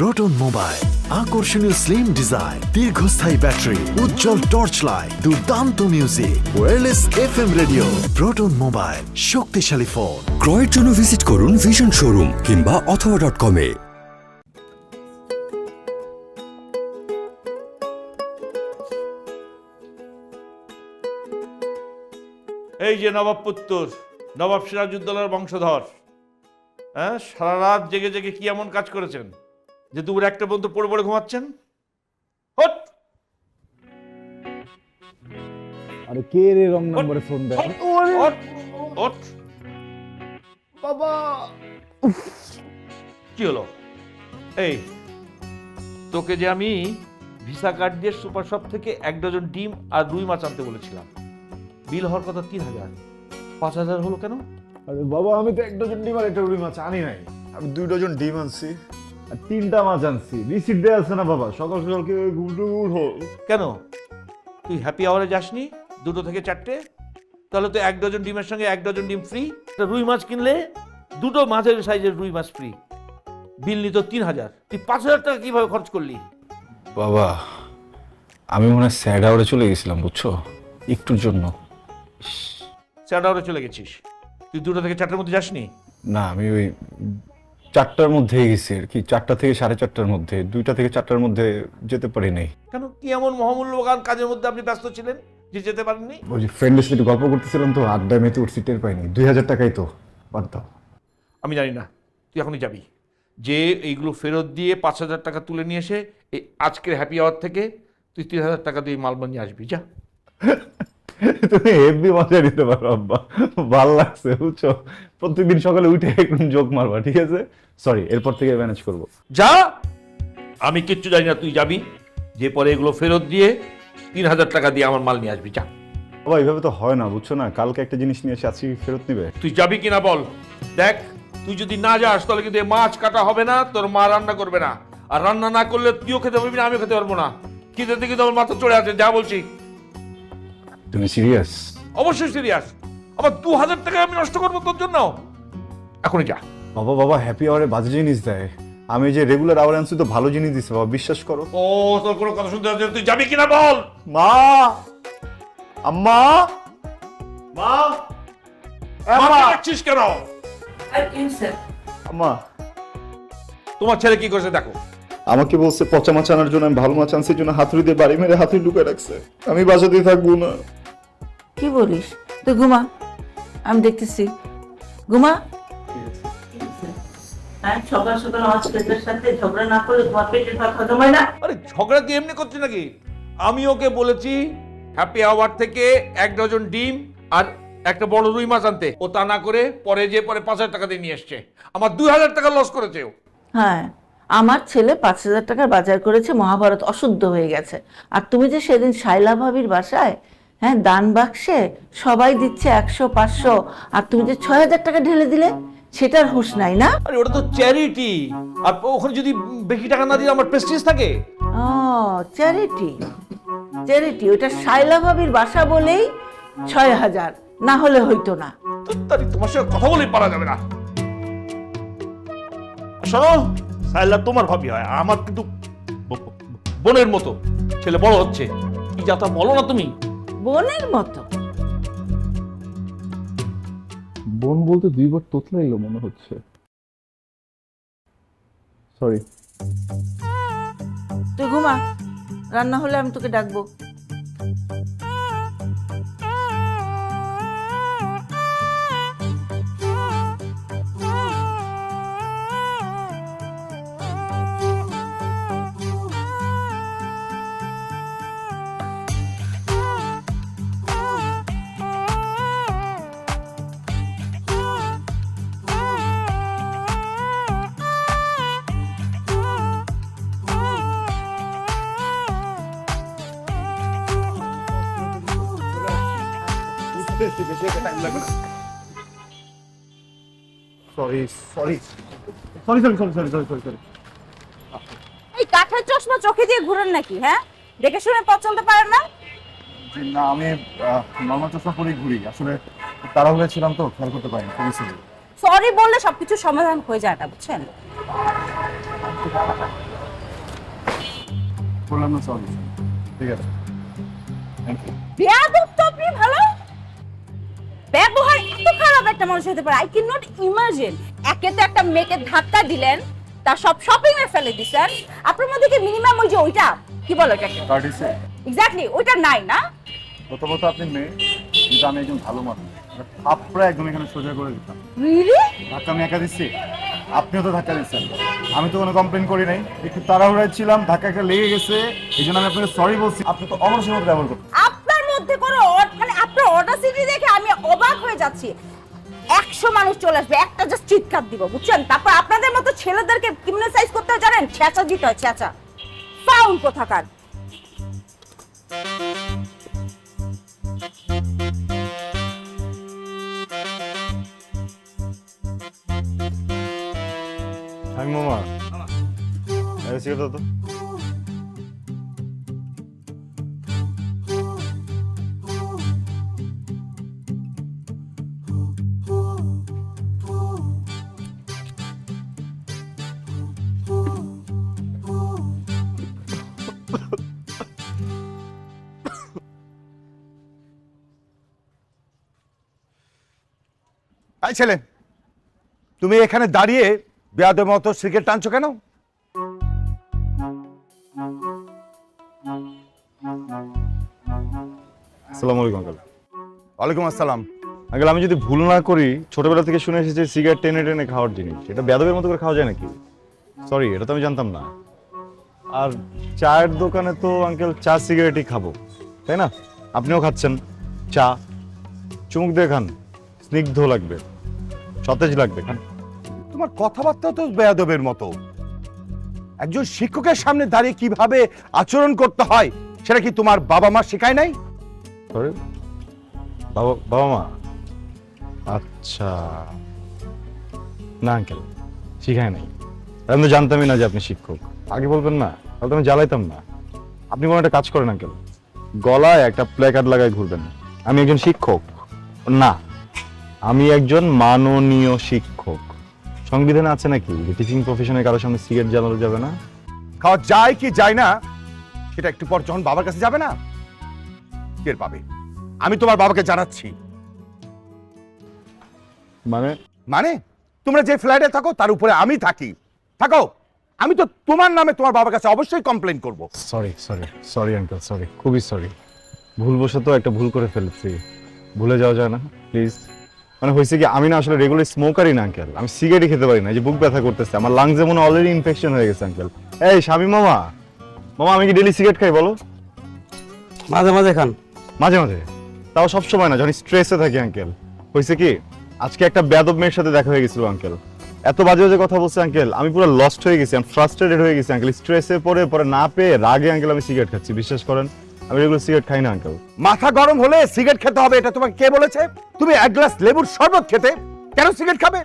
Proton mobile, আকর্ষণীয় slim design, দীর্ঘস্থায়ী battery, উজ্জ্বল torch light, দুর্দান্ত music, wireless FM radio. Proton mobile, শক্তিশালী phone. ক্রয়ের জন্য ভিজিট করুন ভিশন শোরুম কিংবা অথবা.com এ। এই যে নবাব পুত্তর, নবাব সিরাজউদ্দৌলার বংশধর, হ্যাঁ, সারা রাত জেগে জেগে কি এমন কাজ করেছেন যে দুপুর একটা পর্যন্ত পড়ে পড়ে ঘুমাচ্ছেন? হট! আরে কে রে রং নম্বরে ফোন দেয়? হট! হট! বাবা কি হলো? এই তোকে যে আমি ভিসা কার্ড দিয়ে সুপার শপ থেকে 1 ডজন ডিম আর রুই মাছ আনতে বলেছিলাম, বিল হওয়ার কথা 3000, 5000 হলো কেন? আরে বাবা, আমি তো 1 ডজন ডিম আর 1 রুই মাছ আনি নাই। আমি 2 ডজন ডিম আনছি আর 3টা মাছ আনছি। রিসিট দেয়া আছে না বাবা? সকাল সকাল কি ঘুমটু উঠো? কেন তুই হ্যাপি আওয়ারে যাসনি 2টো থেকে 4টে? তাহলে তো 1 ডজন ডিমের সঙ্গে 1 ডজন ডিম ফ্রি। রুই মাছ কিনলে 2টো মাঝের সাইজের রুই মাছ ফ্রি। বিল নিত 3000, তুই 5000 টাকা কিভাবে খরচ করলি? বাবা, আমি মনে হয় স্যাড আওয়ারে চলে গেছিলাম, বুঝছো, একটুর জন্য। স্যাড আওয়ারে চলে গেছিস? তুই 2টো থেকে 4টার মধ্যে যাসনি? না, আমি ওই 4টার মধ্যেই গেছি আর কি, 4টা থেকে 4:30টার মধ্যে, 2টা থেকে 4টার মধ্যে যেতে পারি নাই। কেন, কি এমন মহামূল্যবান কাজের মধ্যে আপনি ব্যস্ত ছিলেন যে যেতে পারেননি? ওই যে ফ্রেন্ডের সাথে গল্প করতেছিলাম তো, আড্ডায় মেতে উঠছি, টের পাইনি। 2000 টাকাই তো, বাদ দাও। আমি জানি না, তুই এখনই যাবি, যে এইগুলো ফেরত দিয়ে 5000 টাকা তুলে নিয়ে এসে এই আজকের হ্যাপি আওয়ার থেকে তুই 3000 টাকা দিয়ে মাল নিয়ে আসবি। যা। তুমি হেভি মজা নিতে পারো আব্বা, ভাল লাগছে বুঝছো। প্রত্যেকদিন সকালে উঠে একটু জোক মারবা, ঠিক আছে? সরি, এরপর থেকে ম্যানেজ করবো। যা, আমি কিচ্ছু জানি না, তুই যাবি, যে পরে এগুলো ফেরত দিয়ে 3000 টাকা দিয়ে আমার মাল নিয়ে আসবি। যা। বাবা, এইভাবে তো হয় না বুঝছো না। কালকে একটা জিনিস নিয়ে এসে আজকে ফেরত নিবে। তুই যাবি কিনা বল। দেখ, তুই যদি না যাস তাহলে কিন্তু মাছ কাটা হবে না, তোর মা রান্না করবে না, আর রান্না না করলে তুইও খেতে পারবি না, আমিও খেতে পারবো না। খিদে থেকে তো আমার মাথা চড়ে আছে। যা বলছি। তুমি সিরিয়াস? অবশ্যই সিরিয়াস। আবার 2000 টাকা আমি নষ্ট করবো তোর জন্য? এখনই যা। বাবা বাবা, হ্যাপি আওয়ারে বাজে জিনিস দেয়। আমি যে রেগুলার আওয়ার আনছি তো ভালো জিনিস দিছে বাবা, বিশ্বাস করো। ও, তোর কোনো কথা শুনতে হচ্ছে? তুই যাবি কিনা বল। মা, আম্মা, মা, মাকে ডাকছিস কেন? আম্মা। তোমার ছেলে কি করেছে দেখো। আমাকে বলছে পচা মাছ আনার জন্য, আমি ভালো মাছ আনছি জন্য হাতুড়ি দিয়ে বাড়ি মেরে হাতুড়ি ঢুকে রাখছে। আমি বাসাতেই থাকবো না। কি বলিস? তুই ঘুমা, আমি দেখতেছি। ঘুমা। সকাল সকাল আমার ছেলের সাথে ঝগড়া না করলে তোমার পেটের ভাত হজম হয় না। আরে ঝগড়া কি এমনি করছে নাকি? আমি ওকে বলেছি হ্যাপি আওয়ার থেকে 1 ডজন ডিম আর একটা বড় রুই মাছ আনতে, ও তা না করে পরে 5000 টাকা দিয়ে নিয়ে এসছে। আমার 2000 টাকা লস করেছে ও। হ্যাঁ, আমার ছেলে 5000 টাকার বাজার করেছে, মহাভারত অশুদ্ধ হয়ে গেছে। আর তুমি যে সেদিন শাইলা ভাবির বাসায়, হ্যাঁ, দান বাক্সে সবাই দিচ্ছে 100 500, আর তুমি যে 6000 টাকা ঢেলে দিলে, সেটার হুঁশ নাই না? আরে ওটা তো চ্যারিটি, আর ওখানে যদি বেশি টাকা না দিলে আমার প্রেস্টিজ থাকে। ও, চ্যারিটি, চ্যারিটি। ওটা শাইলা ভাবির বাসা বলেই 6000, না হলে হইতো না। তাই তোমার সাথে কথা বলেই পারা যাবে না। শোনো, সাইলা তোমার ভাবি হয়, আমার কিন্তু বোনের মতো। ছেলে বড় হচ্ছে, কি যা তা বলো না তুমি। বোনের মতো? বোন বলতে 2 বার তোতলাইলো মনে হচ্ছে। সরি। তুই ঘুমা, রান্না হলে আমি তোকে ডাকবো। এই কাঠের চশমা চোখে দিয়ে ঘুরেন নাকি? হ্যাঁ, দেখে শুনে পথ চলতে পারেন না? না, আমি নর্মাল চশমা পরেই ঘুরি। আসলে তাড়াহুড়ো ছিলাম তো, খেয়াল করতে পারিনি। খুবই সরি। সরি বললে সবকিছু সমাধান হয়ে যায় না, বুঝছেন? করলাম না, সরি। ঠিক আছে, থ্যাংক ইউ। বেয়াদব তো আপনি, ভালো ব্যবহার এত খারাপ একটা মানুষ হতে পারে, আই ক্যান নট ইমাজিন। একে তো একটা মেয়েকে ধাক্কা দিলেন, তার সব শপিং এ ফেলে দিছেন, আপনার মধ্যে কি মিনিমাম ওই যে ওইটা কি বলো এটাকে, কার্ডিসে এক্স্যাক্টলি ওইটা নাই না? প্রথমত আপনি মেয়ে, কিন্তু আমি একজন ভালো মানুষ। আপনারা একদম এখানে সোজা করে দিতাম। রিয়েলি? ধাক্কা আমি একা দিচ্ছি? আপনিও তো ধাক্কা দিচ্ছেন। আমি তো কোনো কমপ্লেন করি নাই, একটু তাড়াহুড়ায় ছিলাম, ধাক্কা একটা লেগে গেছে, এই জন্য আমি আপনাকে সরি বলছি। আপনি তো অবশ্যই মতো ব্যবহার করতেন। আপনার মধ্যে কোনো মানে আপনার অডাসিটি দেখে আমি অবাক হয়ে যাচ্ছি। 100 মানুষ চলে আসবে, একটা জাস্ট চিৎকার দিব, বুঝছেন? তারপর আপনাদের মতো ছেলেদেরকে ক্রিমিনালাইজ করতে হয় জানেন, ছেঁচা দিতে হয়, ছেঁচা। ফাউল কোথাকার। আমি মামা সিগারেট দাও তো। এই ছেলে, তুমি এখানে দাঁড়িয়ে বেয়াদবের মতো সিগারেট টানছো কেন? আসসালামু আলাইকুম আঙ্কেল। ওয়ালাইকুম আসসালাম। আঙ্কেল, আমি যদি ভুল না করি, ছোটবেলা থেকে শুনে এসেছি সিগারেট টেনে টেনে খাওয়ার জিনিস, এটা বেয়াদবের মতো করে খাওয়া যায় নাকি? সরি, এটা তো আমি জানতাম না। আর চায়ের দোকানে তো আঙ্কেল চা সিগারেটই খাবো, তাই না? আপনিও খাচ্ছেন চা, চুমুক দিয়ে খান, স্নিগ্ধ লাগবে, সতেজ লাগবে, খান। তোমার কথাবার্তা তো বেয়াদবের মতো। একজন শিক্ষকের সামনে দাঁড়িয়ে কিভাবে আচরণ করতে হয় সেটা কি তোমার বাবা মা শেখায় নাই? সরি, বাবা মা? আচ্ছা, না আঙ্কেল, শিখায় নাই। আমি তো জানতামই না যে আপনি শিক্ষক। আগে বলবেন না, তাহলে তো আমি জ্বালাইতাম না। আপনি কোনো একটা কাজ করেন আঙ্কেল, গলায় একটা প্ল্যাকার্ড লাগায় ঘুরবেন, আমি একজন শিক্ষক। না, আমি একজন মাননীয় শিক্ষক। সংবিধানে আছে নাকি যে টিচিং প্রফেশনে কারোর সামনে সিগারেট জ্বালানো যাবে না? খাওয়া যায় কি যায় না সেটা একটু পর যখন বাবার কাছে যাবে না টের পাবে। আমি তোমার বাবাকে জানাচ্ছি। মানে মানে তোমরা যে ফ্ল্যাটে থাকো তার উপরে আমি থাকি। থাকো, আমি তো তোমার নামে তোমার বাবার কাছে অবশ্যই কমপ্লেন করব। Sorry sorry sorry uncle, sorry, খুবই সরি। ভুলবশত একটা ভুল করে ফেলেছি, ভুলে যাওয়া যায় না প্লিজ। মানে হয়েছে কি, আমি না আসলে রেগুলার স্মোকারই না আঙ্কেল, আমি সিগারেটই খেতে পারি না। যে বুক ব্যথা করতেছে, আমার লাংসে মনে অলরেডি ইনফেকশন হয়ে গেছে আঙ্কেল। এই স্বামী মামা, মামা আমি কি ডেলি সিগারেট খাই বলো? মাঝে মাঝে খান। মাঝে মাঝে, তাও সব সময় না, যখন স্ট্রেসে থাকি আঙ্কেল। হয়েছে কি, আজকে একটা বেয়াদব মেয়ের সাথে দেখা হয়ে গেছিল আঙ্কেল। এত বাজে বাজে কথা বলছে আঙ্কেল, আমি পুরো লস্ট হয়ে গেছি, আমি ফ্রাস্ট্রেটেড হয়ে গেছি আঙ্কেল। স্ট্রেসে পরে না পেয়ে রাগে আঙ্কেল আমি সিগারেট খাচ্ছি। বিশ্বাস করেন, আমি রেগুলার সিগারেট খাই না আঙ্কেল। মাথা গরম হলে সিগারেট খেতে হবে এটা তোমাকে কে বলেছে? তুমি এক গ্লাস লেবুর শরবত খেতে কেন সিগারেট খাবে?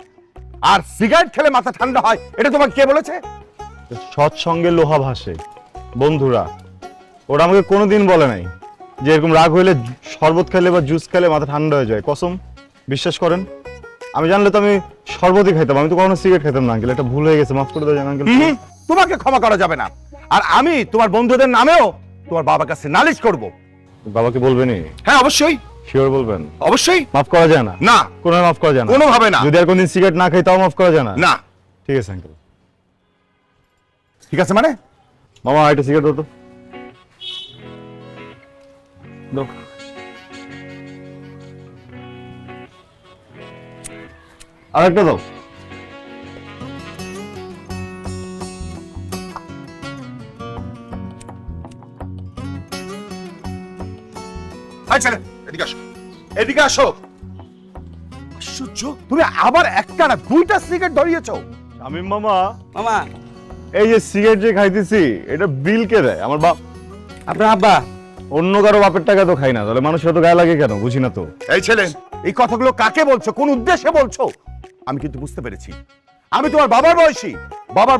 আর সিগারেট খেলে মাথা ঠান্ডা হয় এটা তোমাকে কে বলেছে? সৎসঙ্গে লোহা ভাসে বন্ধুরা, ওরা আমাকে কোনোদিন বলে নাই যে এরকম রাগ হইলে শরবত খেলে বা জুস খেলে মাথা ঠান্ডা হয়ে যায়। কসম, বিশ্বাস করেন, আমি জানলে তো আমি শরবতই খাইতাম, আমি তো কখনো সিগারেট খেতাম না আঙ্কেল। এটা ভুল হয়ে গেছে, মাফ করে দেবেন আঙ্কেল। তোমাকে ক্ষমা করা যাবে না। আর আমি তোমার বন্ধুদের নামেও তোমার বাবার কাছে নালিশ করব। বাবাকে বলবেনই? হ্যাঁ অবশ্যই। শিওর বলবেন? অবশ্যই। মাফ করা যায় না? না, কোনো মাফ করা যায় না, কোনোভাবে না। যদি আর কোনদিন সিগারেট না খাই তাও মাফ করা যায় না? না। ঠিক আছে আঙ্কেল। ঠিক আছে মানে? মামা একটা সিগারেট দাও তো। দাও। আরেকটা দাও। আচ্ছা এদিকে আসো, এদিকে আসো। আশ্চর্য, তুমি আবার একটা না দুইটা সিগারেট ধরিয়েছো। শামীম মামা, মামা, এই যে সিগারেট যে খাইতেছি এটা বিল কে দেয়? আমার বাপ। আপনার আব্বা। অন্য কারো বাপের টাকা তো খাই না, তাহলে মানুষের তো গায়ে লাগে কেন? বুঝি না তো। এই ছেলে, এই কথাগুলো কাকে বলছো, কোন উদ্দেশ্যে বলছো? আমি কিন্তু বুঝতে পেরেছি। আমি তোমার বাবার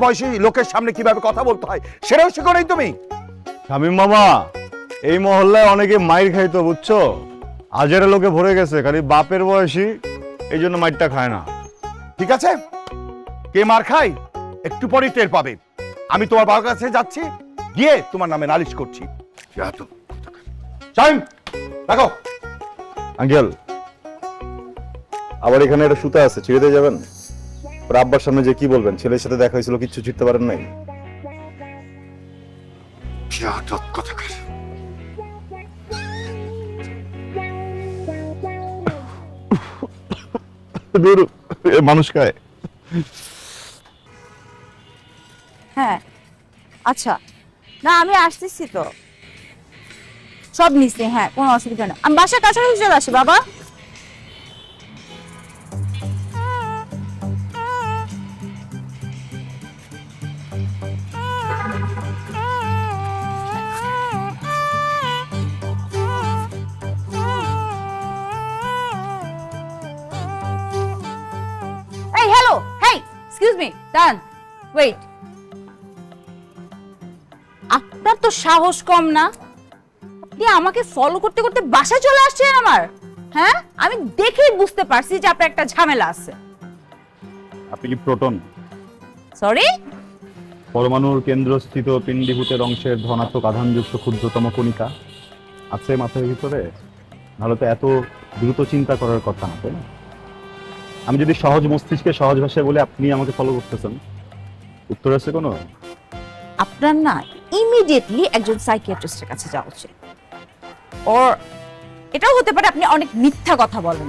বয়সী লোকের সামনে কিভাবে কথা বলতে হয় সেটাও শিখো নাই তুমি। শামীম মামা, এই মহল্লায় অনেকে মাইর খাইতো, বুঝছো? হাজারে লোকে ভরে গেছে, খালি বাপের বয়সী, এই জন্য মাইরটা খায় না। ঠিক আছে, কে মার খায় একটু পরেই টের পাবে। আমি তোমার বাবার কাছে যাচ্ছি, গিয়ে তোমার নামে নালিশ করছি। শাহিন, দেখো। আঙ্কেল, আবার এখানে একটা সুতা আছে, ছিঁড়ে দিয়ে যাবেন? ওর আব্বার সামনে যে কি বলবেন? ছেলের সাথে দেখা হয়েছিল, কিচ্ছু ছিঁড়তে পারেন নাই? মানুষ খায়। হ্যাঁ আচ্ছা, না আমি আসতেছি তো, সব নিচ্ছি, হ্যাঁ কোনো অসুবিধা নেই। আমি বাসার কাছাকাছি চলে আসি বাবা। এই হ্যালো, হেই এক্সকিউজ মি, দাঁড়ান, ওয়েট। আপনার তো সাহস কম না, আপনি আমাকে ফলো করতে করতে বাসায় চলে আসছেন আমার। হ্যাঁ, আমি দেখেই বুঝতে পারছি যে আপনার একটা ঝামেলা আছে। আপনি কি প্রোটন? সরি? পরমাণুর কেন্দ্রস্থিত পিণ্ডীভূতের অংশের ধনাত্মক আধানযুক্ত ক্ষুদ্রতম কণিকা আছে মাথার ভিতরে? নাহলে তো এত দ্রুত চিন্তা করার কথা না, তাই না? আমি যদি সহজ মস্তিষ্কে সহজ ভাষায় বলে আপনি আমাকে ফলো করতেছেন, উত্তর আছে কোনো? আপনার না ইমিডিয়েটলি একজন সাইকিয়াট্রিস্টের কাছে যাওয়া উচিত। ওর এটাও হতে পারে আপনি অনেক মিথ্যা কথা বলেন।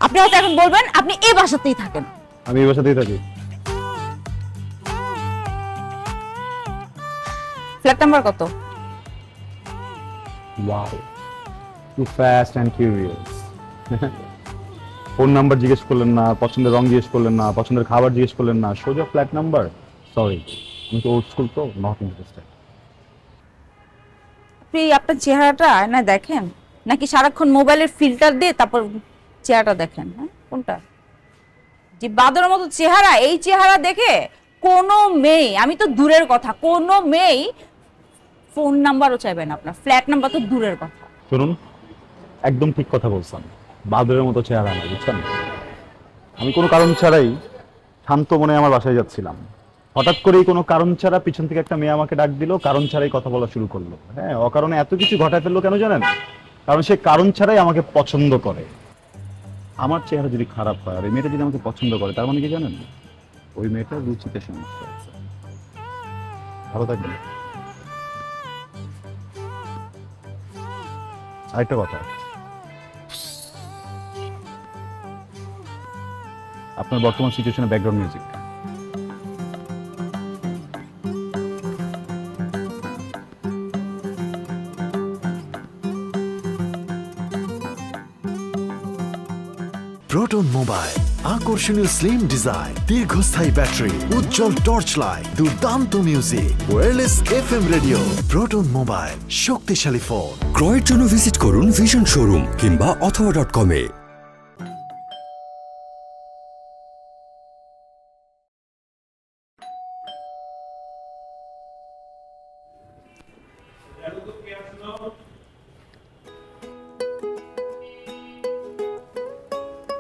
আপনি হয়তো এখন বলবেন আপনি এই বাসাতেই থাকেন। আমি এই বাসাতেই থাকি। ফ্ল্যাট নাম্বার কত? Wow, too fast and curious. Phone number জিজ্ঞেস করলেন না, পছন্দের রং জিজ্ঞেস করলেন না, পছন্দের খাবার জিজ্ঞেস করলেন না, সোজা ফ্ল্যাট নাম্বার। সরি, আমি তো ওল্ড স্কুল, তো নট ইন্টারেস্টেড। আপনি আপনার চেহারাটা আয়নায় দেখেন নাকি সারাক্ষণ মোবাইলের ফিল্টার দিয়ে তারপর চেহারাটা দেখেন? হ্যাঁ, কোনটা? যে বাদরের মতো চেহারা, এই চেহারা দেখে কোনো মেয়ে, আমি তো দূরের কথা, কোনো মেয়ে ফোন নাম্বারও চাইবে না আপনার, ফ্ল্যাট নাম্বার তো দূরের কথা। শুনুন, একদম ঠিক কথা বলছেন, বাদরের মতো চেহারা না, বুঝছেন? আমি কোনো কারণ ছাড়াই শান্ত মনে আমার বাসায় যাচ্ছিলাম, হঠাৎ করেই কোনো কারণ ছাড়া পিছন থেকে একটা মেয়ে আমাকে ডাক দিল, কারণ ছাড়াই কথা বলা শুরু করলো। হ্যাঁ, অকারণে এত কিছু ঘটায় ফেললো কেন জানেন? কারণ সে কারণ ছাড়াই আমাকে পছন্দ করে। আমার চেহারা যদি খারাপ হয় আর এই মেয়েটা যদি আমাকে পছন্দ করে, তার মানে কি জানেন? ওই মেয়েটার রুচিতে সমস্যা আছে। ভালো থাকবেন। আরেকটা কথা, আপনার বর্তমান সিচুয়েশনের ব্যাকগ্রাউন্ড মিউজিক। প্রোটন মোবাইল, আকর্ষণীয় স্লিম ডিজাইন, দীর্ঘস্থায়ী ব্যাটারি, উজ্জ্বল টর্চ লাইট, দুর্দান্ত music, wireless FM radio. Proton mobile, শক্তিশালী ফোন। ক্রয়ের জন্য ভিজিট করুন ভিশন শোরুম কিংবা অথবা.com-এ।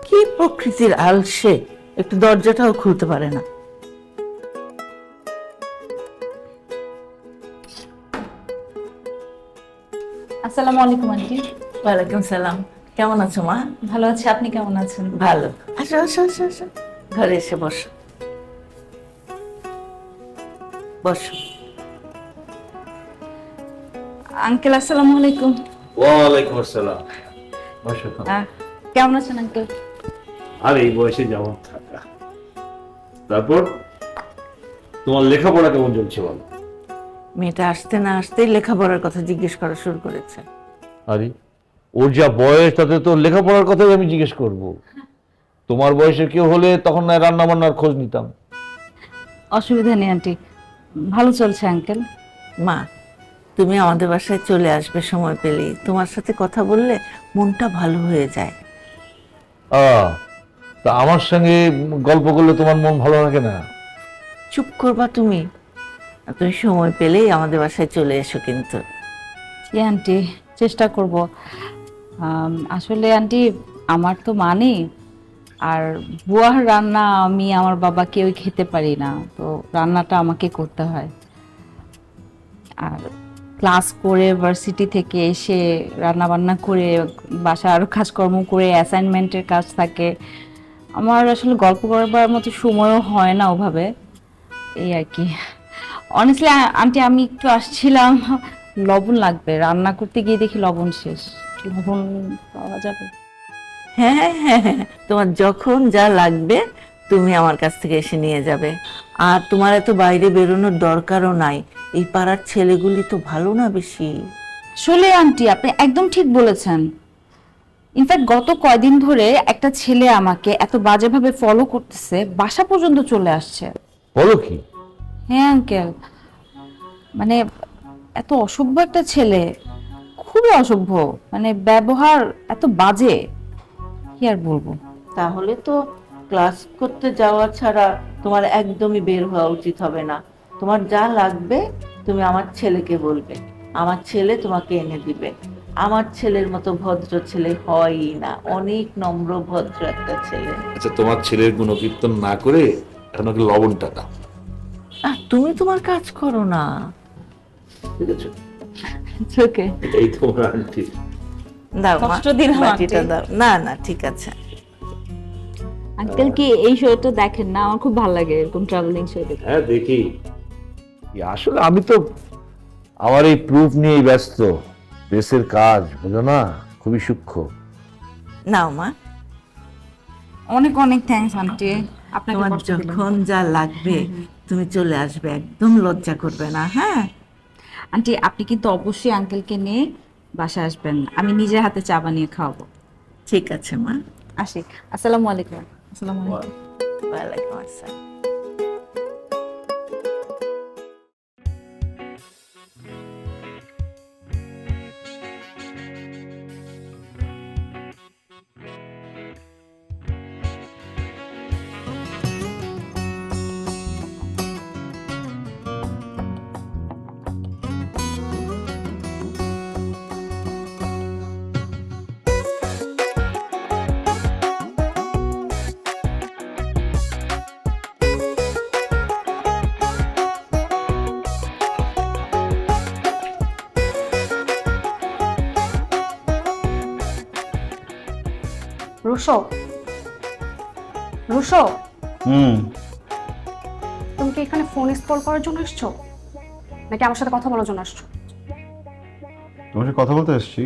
কি প্রকৃতির আলসে, একটু দরজাটাও খুলতে পারে না। আসসালামু আলাইকুম আন্টি। ওয়ালাইকুম সালাম। কেমন আছো মা? ভালো আছি, আপনি কেমন আছেন? ভালো। আসো আসো আসো আসো, ঘরে এসে বসো বসো। আঙ্কেল আসসালামু আলাইকুম। ওয়ালাইকুম আসসালাম। বসো। কেমন আছেন আঙ্কেল? আর এই বয়সে যেমন থাকা। তারপর তোমার লেখাপড়া কেমন চলছে বলো? মেয়েটা আসতে না আসতেই লেখাপড়ার কথা জিজ্ঞেস করা শুরু করেছে। আরে ওর যা বয়স, তাতে তো লেখাপড়ার কথাই আমি জিজ্ঞেস করব। তোমার বয়সের কেউ হলে তখন না রান্না বান্নার খোঁজ নিতাম। অসুবিধা নেই আন্টি, ভালো চলছে আঙ্কেল। মা, তুমি আমাদের বাসায় চলে আসবে সময় পেলেই। তোমার সাথে কথা বললে মনটা ভালো হয়ে যায়। তা আমার সঙ্গে গল্প করলে তোমার মন ভালো লাগে না? চুপ করবা তুমি? তুমি সময় পেলেই আমাদের বাসায় চলে এসো কিন্তু। জি আন্টি, চেষ্টা করব। আসলে আন্টি আমার তো মানে, আর বুয়ার রান্না আমি আমার বাবা কেউই খেতে পারি না, তো রান্নাটা আমাকে করতে হয়। আর ক্লাস করে ভার্সিটি থেকে এসে রান্না বান্না করে বাসা আরো কাজকর্ম করে অ্যাসাইনমেন্টের কাজ থাকে, আমার আসলে গল্প করবার মতো সময়ও হয় না ওভাবে, এই আর কি। অনেস্টলি আন্টি আমি একটু আসছিলাম, লবণ লাগবে, রান্না করতে গিয়ে দেখি লবণ শেষ, লবণ পাওয়া যাবে? হ্যাঁ হ্যাঁ হ্যাঁ, তোমার যখন যা লাগবে তুমি আমার কাছ থেকে এসে নিয়ে যাবে। আর তোমার এত বাইরে বেরোনোর দরকারও নাই, এই পাড়ার ছেলেগুলি তো ভালো না বেশি। আসলে আন্টি আপনি একদম ঠিক বলেছেন। ইনফ্যাক্ট গত কয়দিন ধরে একটা ছেলে আমাকে এত বাজেভাবে ফলো করতেছে, বাসা পর্যন্ত চলে আসছে। বলো কি? হ্যাঁ আঙ্কেল, মানে এত অসভ্য একটা ছেলে, খুবই অসভ্য, মানে ব্যবহার এত বাজে, কি আর বলবো। তাহলে তো ক্লাস করতে যাওয়া ছাড়া তোমার একদমই বের হওয়া উচিত হবে না। তোমার যা লাগবে তুমি আমার ছেলেকে বলবে, আমার ছেলে তোমাকে এনে দিবে। আমার ছেলের মতো ভদ্র ছেলে হয়ই না, অনেক নম্র ভদ্র একটা ছেলে। আচ্ছা, তোমার ছেলের গুণকীর্তন না করে এখন ওকে লবণটা দাও। তুমি তোমার কাজ করো না, ঠিক আছে? ওকে এই তোমার আন্টি। দাও মা, কষ্ট দিলাম বাটিটা আন্টি। দাও। না না ঠিক আছে। আঙ্কেল কি এই শোটা দেখেন না? আমার খুব ভালো লাগে এরকম ট্রাভেলিং শো দেখতে। হ্যাঁ দেখি। আসলে আমি তো আমার এই প্রুফ নিয়েই ব্যস্ত, দেশের কাজ বুঝো না, খুবই সূক্ষ্ম। নাও মা, অনেক অনেক থ্যাঙ্কস আন্টি, আপনাকে তোমার কষ্ট দিলাম। যখন যা লাগবে তুমি চলে আসবে, একদম লজ্জা করবে না। হ্যাঁ আন্টি আপনি কিন্তু অবশ্যই আঙ্কেলকে নিয়ে বাসায় আসবেন, আমি নিজের হাতে চা বানিয়ে খাওয়াবো। ঠিক আছে মা। আসি, আসসালামু আলাইকুম। আসসালামু আলাইকুম। ওয়ালাইকুম আসসালাম। রুশো, রুশো, হুম, তুমি কি এখানে ফোন স্ক্রল করার জন্য আসছো নাকি আমার সাথে কথা বলার জন্য আসছো? তোমার সাথে কথা বলতে এসেছি।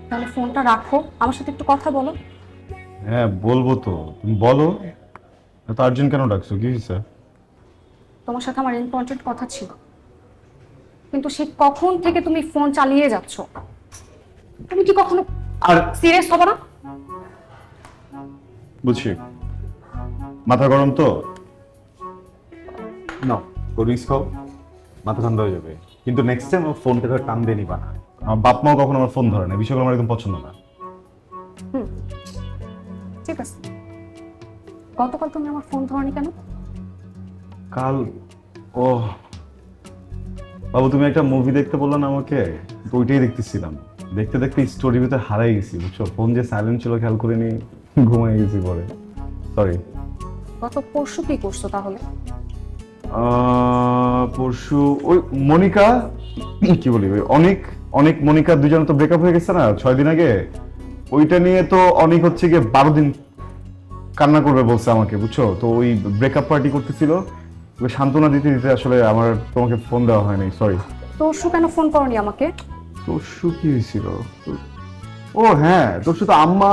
তাহলে ফোনটা রাখো, আমার সাথে একটু কথা বলো। হ্যাঁ বলবো তো, তুমি বলো। এত আর্জেন্ট কেন ডাকছো, কি হয়েছে? তোমার সাথে আমার ইম্পর্টেন্ট কথা ছিল, কিন্তু সে কখন থেকে তুমি ফোন চালিয়ে যাচ্ছ। তুমি কি কখনো আর সিরিয়াস হবে না? বুঝছি, মাথা গরম তো নাও, রিস্ক খাও, মাথা ঠান্ডা হয়ে যাবে। কিন্তু নেক্সট টাইম আমার ফোনটা ধরে টান দিয়ে নিবা না। আমার বাপ মাও কখনো আমার ফোন ধরে না, বিষয়গুলো আমার একদম পছন্দ না। ঠিক আছে, গতকাল তুমি আমার ফোন ধরনি কেন? কাল ও বাবু, তুমি একটা মুভি দেখতে বললে না আমাকে, তো ওইটাই দেখতেছিলাম। দেখতে দেখতে স্টোরির ভিতরে হারাই গেছি, বুঝছো? ফোন যে সাইলেন্ট ছিল খেয়াল করে নি, ঘুমাই গেছি পরে। সরি। গত পরশু কি করছো তাহলে? পরশু ওই মনিকা, কি বলি, ওই অনেক অনেক মনিকা দুজন তো ব্রেকআপ হয়ে গেছে না 6 দিন আগে। ওইটা নিয়ে তো অনেক হচ্ছে গিয়ে 12 দিন কান্না করবে বলছে আমাকে, বুঝছো? তো ওই ব্রেকআপ পার্টি করতেছিল, ওকে সান্ত্বনা দিতে দিতে আসলে আমার তোমাকে ফোন দেওয়া হয়নি, সরি। পরশু কেন ফোন করনি আমাকে? তরশু কি হয়েছিল? ও হ্যাঁ, তরশু তো আম্মা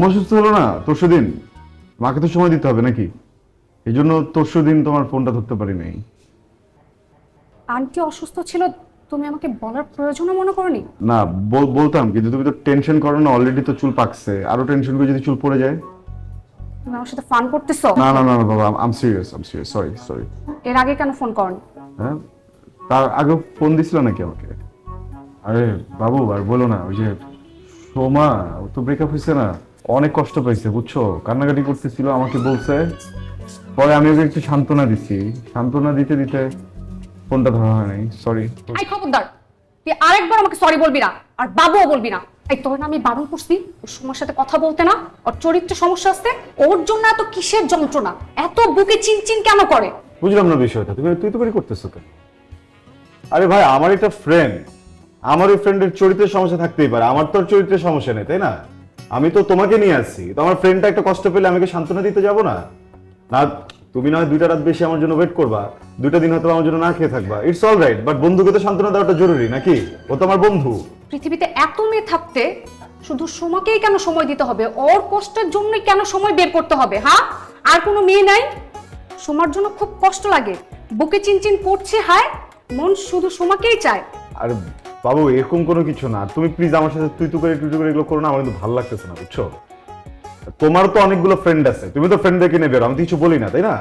অসুস্থ হলো না তরশু দিন, মাকে তো সময় দিতে হবে নাকি, এই জন্য তরশু দিন তোমার ফোনটা ধরতে পারি নাই। আন্টি অসুস্থ ছিল, তুমি আমাকে বলার প্রয়োজন মনে করনি? না বলতাম, কিন্তু তুমি তো টেনশন করো না, অলরেডি তো চুল পাকছে, আরো টেনশন করে যদি চুল পড়ে যায়। তুমি আমার সাথে ফান করতেছো? না না না বাবা, আম সিরিয়াস, সরি। এর আগে কেন ফোন করনি? হ্যাঁ, তার আগে ফোন দিছিল নাকি আমাকে? আরে বাবু আর বলো না, ওই যে সোমা, ও তো ব্রেকআপ হয়েছে না, অনেক কষ্ট পাইছে, বুঝছো? কান্নাকাটি করতেছিল, আমাকে বলছে, পরে আমি ওকে একটু সান্ত্বনা দিছি, সান্ত্বনা দিতে দিতে ফোনটা ধরা হয় নাই, সরি। এই খবরদার, তুই আরেকবার আমাকে সরি বলবি না, আর বাবুও বলবি না। এই তোর না আমি বারণ করছি ওর সময়ের সাথে কথা বলতে না, ওর চরিত্রে সমস্যা আছে, ওর জন্য এত কিসের যন্ত্রণা, এত বুকে চিনচিন কেন করে? ও বুঝলাম না বিষয়টা, তুমি তুই তো করে করতেছো কেন? আরে ভাই, আমার একটা ফ্রেন্ড, আমার ওই ফ্রেন্ডের চরিত্রের সমস্যা থাকতেই পারে, আমার তো চরিত্রের সমস্যা নেই, তাই না? আমি তো তোমাকে নিয়ে আসছি, তো আমার ফ্রেন্ডটা একটা কষ্ট পেলে আমি কি সান্ত্বনা দিতে যাবো না? না, তুমি না হয় 2টা রাত বেশি আমার জন্য ওয়েট করবা, 2টা দিন হয়তো আমার জন্য না খেয়ে থাকবা, ইটস অল রাইট, বাট বন্ধুকে তো সান্ত্বনা দেওয়াটা জরুরি নাকি? ও তো আমার বন্ধু। পৃথিবীতে এত মেয়ে থাকতে শুধু সোমাকেই কেন সময় দিতে হবে? ওর কষ্টের জন্যই কেন সময় বের করতে হবে? হ্যাঁ, আর কোনো মেয়ে নাই? সোমার জন্য খুব কষ্ট লাগে, বুকে চিনচিন করছে, হায় মন শুধু সোমাকেই চায়। আর বাবু, এরকম কোনো কিছু না, তুমি প্লিজ আমার সাথে তুই করে এগুলো করো না, আমার কিন্তু ভালো লাগতেছে না, বুঝছো? তোমার তো অনেকগুলো ফ্রেন্ড আছে, তুমি তো ফ্রেন্ডদেরকে নিয়ে বেরো, আমি তো কিছু বলি না, তাই না?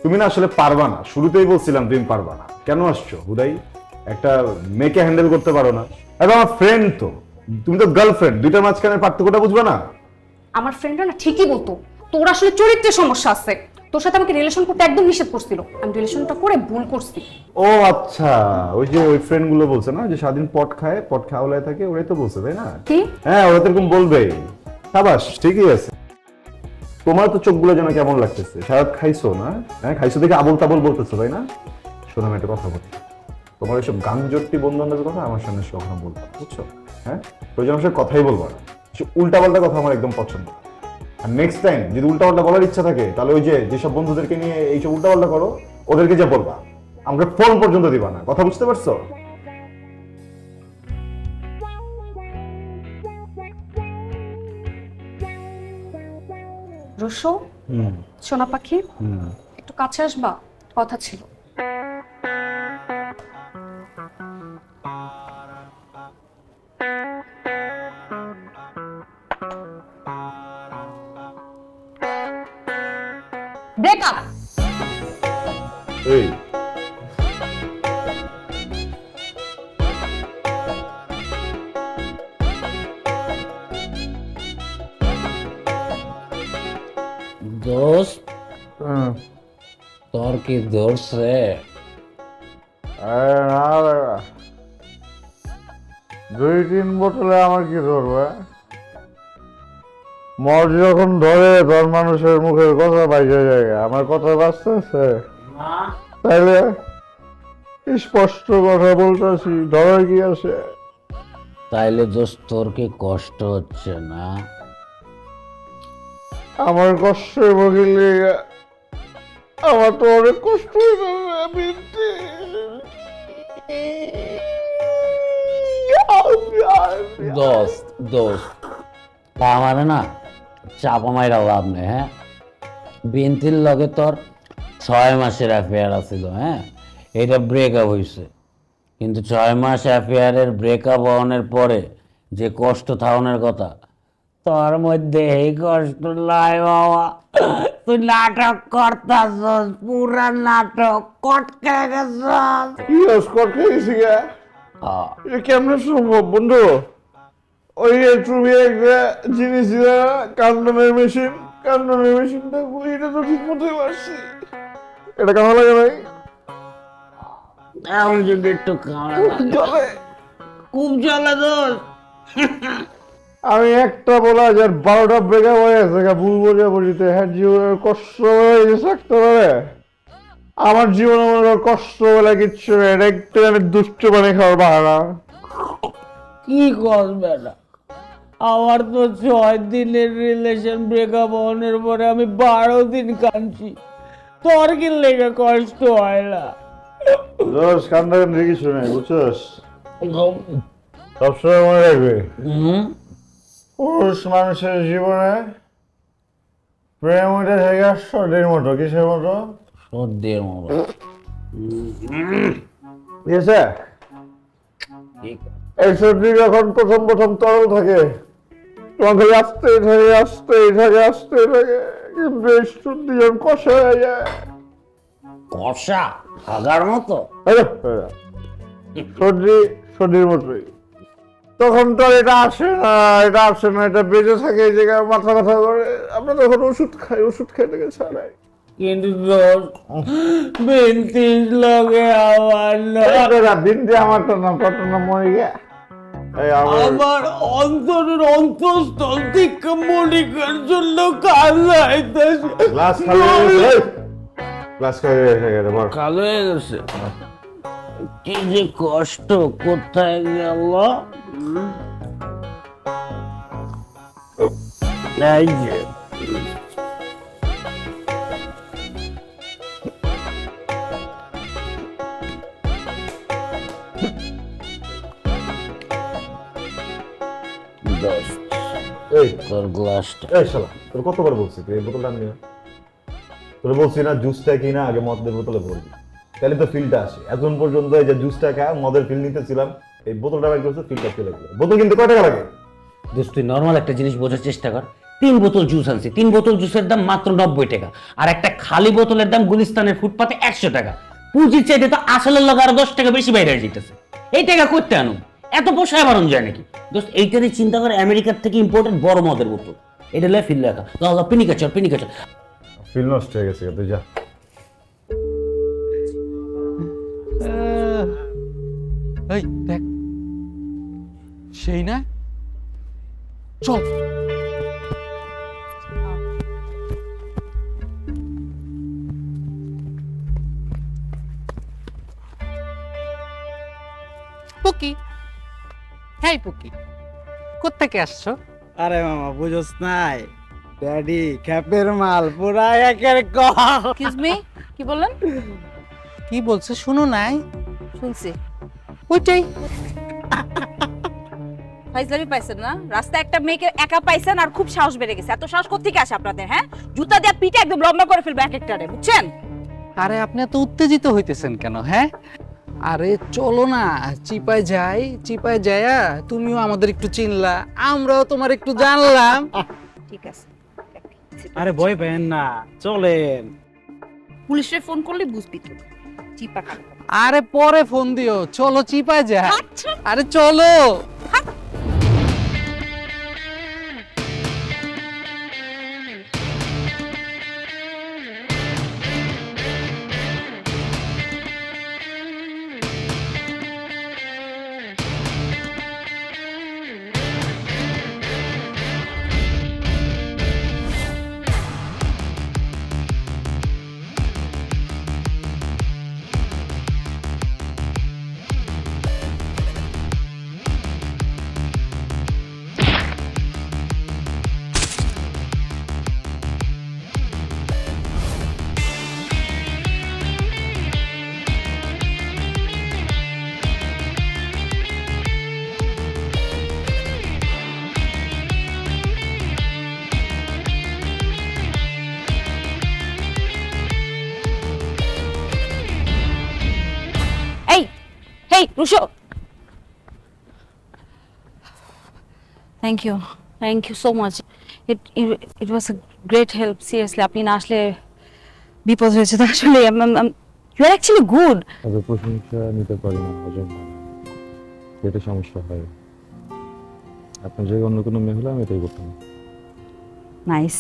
তুমি না আসলে পারবা না, শুরুতেই বলছিলাম তুমি পারবা না, কেন আসছো হুদাই? একটা মেয়েকে হ্যান্ডেল করতে পারো না? আর আমার ফ্রেন্ড তো, তুমি তো গার্লফ্রেন্ড, দুইটার মাঝখানে পার্থক্যটা বুঝবে না? আমার ফ্রেন্ডরা না ঠিকই বলতো তোর আসলে চরিত্রের সমস্যা আছে, তোর সাথে আমাকে রিলেশন করতে একদম নিষেধ করছিল, আমি রিলেশনটা করে ভুল করছি। ও আচ্ছা, ওই যে ওই ফ্রেন্ড গুলো বলছে না যে সারাদিন পট খায়, পট খাওয়ালায় থাকে, ওরাই তো বলছে, তাই না? কি? হ্যাঁ, ওরা তো এরকম বলবেই। সাবাস, ঠিকই আছে। তোমার তো চোখগুলো যেন কেমন লাগতেছে, সারাত খাইছো না? হ্যাঁ, খাইছো দেখে আবল তাবল বলতেছো, তাই না? শোনো, আমি একটা কথা বলি, তোমার এইসব গাঞ্জট্টি বন্ধু বান্ধবের কথা আমার সামনে কখনো বলবো না, বুঝছো? হ্যাঁ, প্রয়োজন আমার সাথে কথাই বলবো না, উল্টাপাল্টা কথা আমার একদম পছন্দ না। আর নেক্সট টাইম যদি উল্টাপাল্টা বলার ইচ্ছা থাকে, তাহলে ওই যেসব বন্ধুদেরকে নিয়ে এইসব উল্টাপাল্টা করো, ওদেরকে যে বলবা, আমাকে ফোন পর্যন্ত দিবা না, কথা বুঝতে পারছো? রুশো, সোনা পাখি, একটু কাছে আসবা, কথা ছিল। ব্রেকআপ। এই দোস্ত, তোর কি ধরছে? না 2-3 বোতলে আমার কি ধরবে? মদ যখন ধরে তোর মানুষের মুখের কথা বাইরে যায়, আমার কথা বাঁচতেছে? তাইলে স্পষ্ট কথা বলতেছি, ধরে কি আছে? তাইলে দোস্ত, তোর কি কষ্ট হচ্ছে না? আমার কষ্টের বকিলে আমার তো অনেক কষ্ট হইতেছে। দোস্ত দোস্ত, আমার না চাপা মাইরা লাভ নেই। হ্যাঁ, বিনতির লগে তোর 6 মাসের অ্যাফেয়ার আছিল। হ্যাঁ, এটা ব্রেকআপ হয়েছে, কিন্তু 6 মাস অ্যাফেয়ারের ব্রেকআপ হওয়ার পরে যে কষ্ট থাকানোর কথা, তোর মধ্যে এই কষ্ট নাই বাবা। তুই নাটক করতাছস, পুরা নাটক কটকে গেছস। কি কটকে গেছি গা? এটা কেমনে সম্ভব বন্ধু? ওই যে তুমি একটা জিনিস দিলে না, কান্দনের মেশিনটা, এটা তো ঠিক মতোই পারছি। এটা কেমন লাগে ভাই? এখন যদি একটু খুব চলে দোষ। আমি একটা বলা যার 12টা ব্রেকআপ হয়ে গেছে, ভুল বোঝা বুঝিতে। হ্যাঁ, জীবনের কষ্ট বলে থাকতে পারে? আমার জীবনে মনে করো কষ্ট বলে কিচ্ছু নেই, এটা একটু আমি দুষ্ট বানিয়ে খাওয়ার বাহানা। কি করবে না, আমার তো 6 দিনের রিলেশন ব্রেকআপ হওয়ার পরে আমি 12 দিন কাঁদছি। তোর কি লেগে কষ্ট হয় না? দোষ কান্দাকান্দি কিছু নেই, বুঝছস? সবসময় মনে রাখবে, পুরুষ মানুষের জীবনে প্রেম ওইটা থেকে সর্দির মতো। কিসের মতো? সর্দির মতো। ঠিক আছে, এই সর্দি যখন প্রথম তরল থাকে, তোমাকে আসতেই থাকে, কিন্তু এই সর্দি যখন কষা হয়ে যায়, কষা হাগার মতো, সর্দির মতোই, তখন তো এটা আসে না, এটা বেঁচে থাকে এই জায়গায়, মাথা ব্যথা করে। আমরা তখন ওষুধ খাই থেকে ছাড়াই। কিন্তু বিনতির লগে আমার বিনতি আমারটা না, কত না মরে গিয়া আমার অন্তরের অন্তঃস্থল থেকে মনিকার জন্য কান্না আইতাছে। ক্লাস করে এসে গেছে বল। কালো হয়ে গেছে, কি যে কষ্ট, কোথায় গেল? এই যে দোস্ত, এই তোর গ্লাসটা। এই শালা, তোর কতবার বলছি তুই এই বোতলটা আনবি না? তোর বলছি না জুসটা কিনা আগে মদের বোতলে ভরবি, তাহলে তো ফিলটা আসে। এখন পর্যন্ত এই যে জুসটা খা মদের ফিল নিতেছিলাম, এই বোতলটা বাইর করছো, ফিলটা চলে গেল। বোতল কিন্তু কয় টাকা লাগে? দোস্ত তুই নর্মাল একটা জিনিস বোঝার চেষ্টা কর। 3 বোতল জুস আনছি, 3 বোতল জুসের দাম মাত্র 90 টাকা, আর একটা খালি বোতলের দাম গুলিস্তানের ফুটপাতে 100 টাকা। পুঁজির চাইতে তো আসলের লগে আরো 10 টাকা বেশি বাইরে যেতেছে। এই টাকা করতে আনো, এত পোষায় বারণ যায় নাকি? দোস্ত এইটারই চিন্তা করে আমেরিকার থেকে ইম্পোর্টেড বড় মদের বোতল, এটা লে ফিল লেখা পিনিকাচর। ফিল নষ্ট হয়ে গেছে, তুই যা। এই দেখ, সেই না, চল। পুকি, হ্যাঁ পুকি, কোত্থেকে আসছো? আরে মামা বুঝোস নাই, ড্যাডি খ্যাপের মাল পুরা একের কল। এক্সকিউজ মি, কি বললেন? কি বলছে শুনো নাই? শুনছি। ওইটাই ফাইজলামি পাইছেন না? রাস্তায় একটা মেয়েকে একা পাইছেন আর খুব সাহস বেড়ে গেছে। এত সাহস কোত্থেকে আসে আপনাদের? হ্যাঁ, জুতা দিয়ে পিঠে একদম লম্বা করে ফেলবে এক একটারে, বুঝছেন? আরে আপনি এত উত্তেজিত হইতেছেন কেন? হ্যাঁ, আরে চলো না চিপায় যাই, চিপায় যায়া তুমিও আমাদের একটু চিনলা, আমরাও তোমার একটু জানলাম। ঠিক আছে, আরে ভয় পেন না, চলেন। পুলিশে ফোন করলে বুঝবি তো চিপা কাট। আরে পরে ফোন দিও, চলো চিপায় যা। আরে চলো। Hey, Rusho. Thank you so much. It was a great help. Seriously, আপনি না আসলে বিপদ হয়েছে। তো আসলে you are actually good. তবে প্রশংসা নিতে পারি না, হজম হয় না, পেটে সমস্যা হয়। আপনার জায়গায় অন্য কোনো মেয়ে হলে আমি এটাই করতাম। নাইস।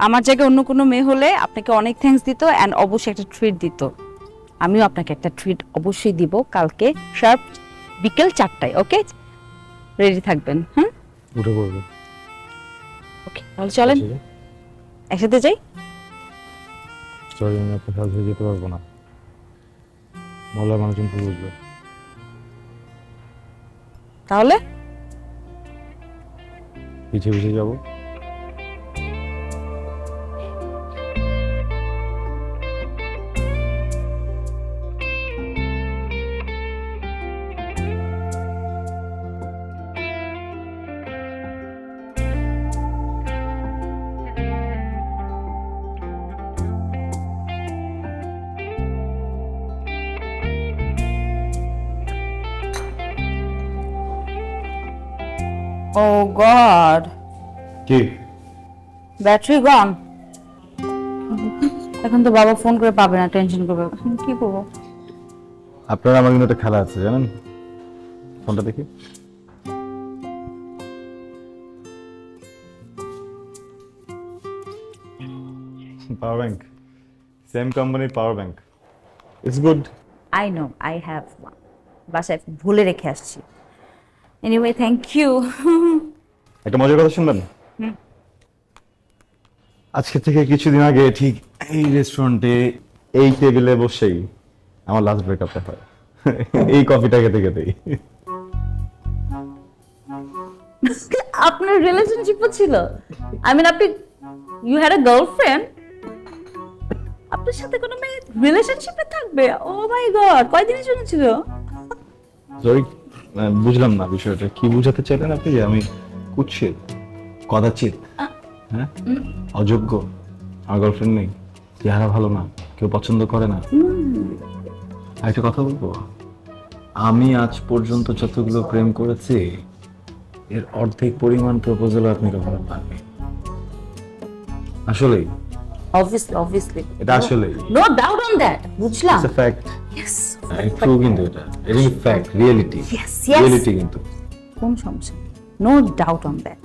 আমার জায়গায় অন্য কোনো মেয়ে হলে আপনাকে অনেক থ্যাঙ্কস দিত এন্ড অবশ্যই একটা ট্রিট দিত। আমিও আপনাকে একটা ট্রিট অবশ্যই দিব কালকে শার্প বিকেল 4টায়। ওকে, রেডি থাকবেন? হ্যাঁ, উঠে পড়বে। ওকে, তাহলে চলেন একসাথে যাই। সরি, আমি আপনার সাথে যেতে পারবো না, মহল্লার মানুষজন তো বুঝবে। তাহলে পিছিয়ে পিছিয়ে যাবো। Oh God! কি ব্যাটারি গন। এখন তো বাবা ফোন করে পাবে না, টেনশন করবে। কি করবো? আপনার আমার কিন্তু একটা খেলা আছে জানেন, ফোনটা দেখি। পাওয়ার ব্যাংক, সেম কোম্পানির power bank, it's good. I know, I have one. বাসায় ভুলে রেখে আসছি। Anyway, thank you. একটা মজার কথা শুনবেন? আজকে থেকে কিছুদিন আগে ঠিক এই রেস্টুরেন্টে এই টেবিলে বসেই আমার লাস্ট ব্রেকআপটা হয় এই কফিটা খেতে খেতেই। আপনার রিলেশনশিপও ছিল? আই মিন আপনি ইউ হ্যাড আ গার্লফ্রেন্ড? আপনার সাথে কোনো মেয়ে রিলেশনশিপে থাকবে? ও মাই গড, কয়দিনের জন্য ছিল? সরি, বুঝলাম না বিষয়টা কি বুঝাতে চাইলেন আপনি? যে আমি কুৎসিত, কদাচিৎ, হ্যাঁ, অযোগ্য, আমার গার্লফ্রেন্ড নেই, চেহারা ভালো না, কেউ পছন্দ করে না? একটা কথা বলবো, আমি আজ পর্যন্ত যতগুলো প্রেম করেছি এর অর্ধেক পরিমাণ প্রপোজাল আপনি কখনো পাননি। আসলেই Obviously. এটা আসলেই No doubt on that. বুঝলাম। It's a fact. Yes. True কিন্তু এটা ফ্যাক্ট, রিয়েলিটি। Yes. রিয়েলিটি কিন্তু কোন সমস্যা? No doubt on that.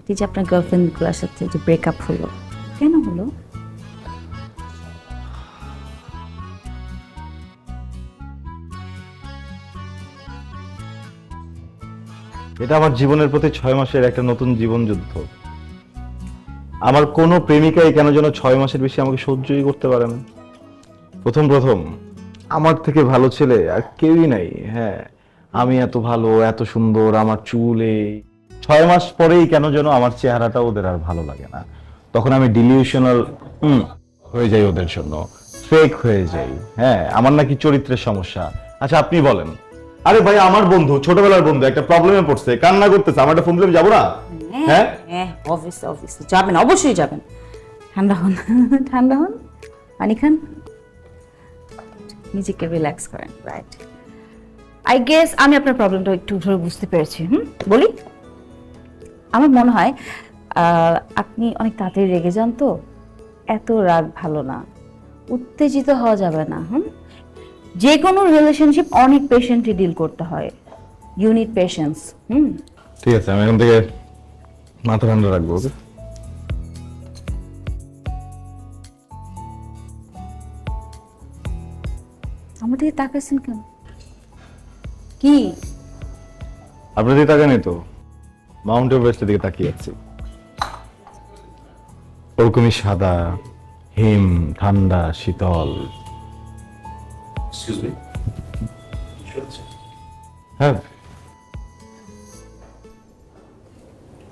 এই যে আপনার গার্লফ্রেন্ড গুলোর সাথে যে ব্রেকআপ হলো, কেন হলো? এটা আমার জীবনের প্রতি 6 মাসের একটা নতুন জীবন যুদ্ধ। আমার কোনো প্রেমিকাই কেন যেন 6 মাসের বেশি আমাকে সহ্যই করতে পারে না। প্রথম আমার থেকে ভালো ছেলে আর কেউই নাই। হ্যাঁ, আমি এত ভালো, এত সুন্দর, আমার চুলে 6 মাস পরেই কেন যেন আমার চেহারাটা ওদের আর ভালো লাগে না। তখন আমি ডিলিউশনাল হয়ে যাই ওদের জন্য, ফেক হয়ে যাই। হ্যাঁ, আমার নাকি চরিত্রের সমস্যা। আচ্ছা আপনি বলেন, আরে ভাই আমার বন্ধু, ছোটবেলার বন্ধু একটা প্রবলেমে পড়ছে, কান্না করতেছে, আমার একটা ফোন দিলে যাবো না? হ্যাঁ অবভিয়াসলি যাবেন, অবশ্যই যাবেন। ঠান্ডা হন, ঠান্ডা হন, পানি খান, নিজেকে রিল্যাক্স করেন। রাইট, আই গেস আমি আপনার প্রবলেমটা একটু ধরে বুঝতে পেরেছি। বলি, আমার মনে হয় আপনি অনেক তাড়াতাড়ি রেগে যান, তো এত রাগ ভালো না, উত্তেজিত হওয়া যাবে না। যে কোনো রিলেশনশিপ অনেক পেশেন্টলি ডিল করতে হয়, ইউ নিড পেশেন্স। ঠিক আছে, আমি এখন থেকে মাথা ঠান্ডা রাখবো। ওকে, আমার দিকে তাকাইছেন কেন? কি আপনার দিকে তাকানি তো, মাউন্ট এভারেস্টের দিকে তাকিয়ে আছি। ওরকমই সাদা, হিম, ঠান্ডা, শীতল। হ্যাঁ,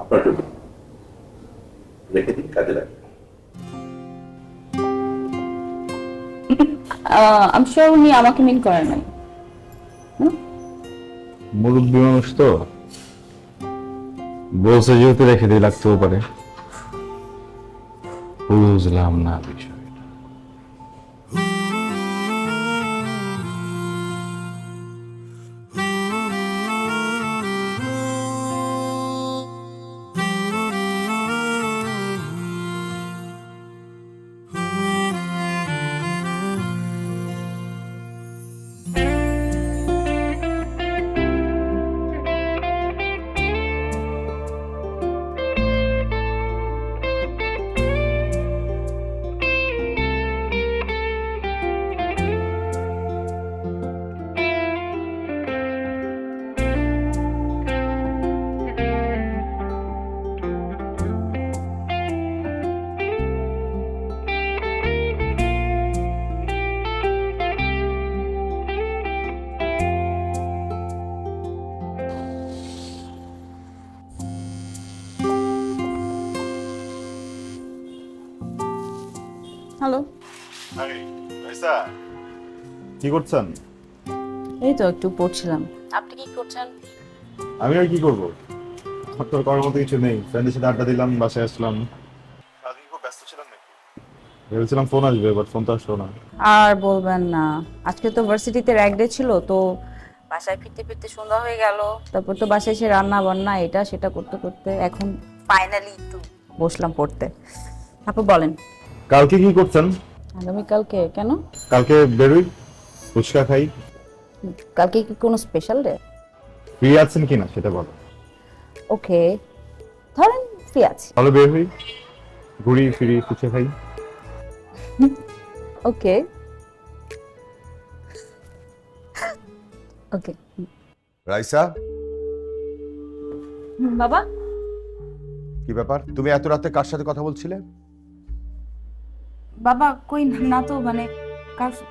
আপনার রেখে দিন, কাজে লাগে। আমি শিওর উনি আমাকে মিন করেন নাই। মুরব্বী মানুষ তো বলছে যেহেতু রেখে দিয়ে লাগতেও পারে। বুঝলাম না বিষয়। হ্যালো, কি করছেন? এই তো একটু পড়ছিলাম। আপনি কি করছেন? আমি আর কি করবো, তোর করার মতো কিছু নেই। ফ্রেন্ডের সাথে আড্ডা দিলাম, বাসায় আসলাম। খুব ব্যস্ত ছিলাম নাকি? ভেবেছিলাম ফোন আসবে, বাট ফোন তো আসলো না। আর বলবেন না, আজকে তো ভার্সিটিতে র্যাক ডে ছিল, তো বাসায় ফিরতে ফিরতে সন্ধ্যা হয়ে গেল। তারপর তো বাসায় এসে রান্না বান্না এটা সেটা করতে করতে এখন ফাইনালি একটু বসলাম পড়তে। আপু বলেন, কালকে কি করছেন? আগামীকালকে কেন? কালকে বেরোই, ফুচকা খাই। কালকে কি কোনো স্পেশাল ডে? ফ্রি আছেন কিনা সেটা বলো। ওকে, ধরেন ফ্রি আছি। তাহলে বের হই, ঘুরি ফিরি, ফুচকা খাই। ওকে ওকে। রাইসা, বাবা, কি ব্যাপার? তুমি এত রাতে কার সাথে কথা বলছিলে? বাবা কই না তো, মানে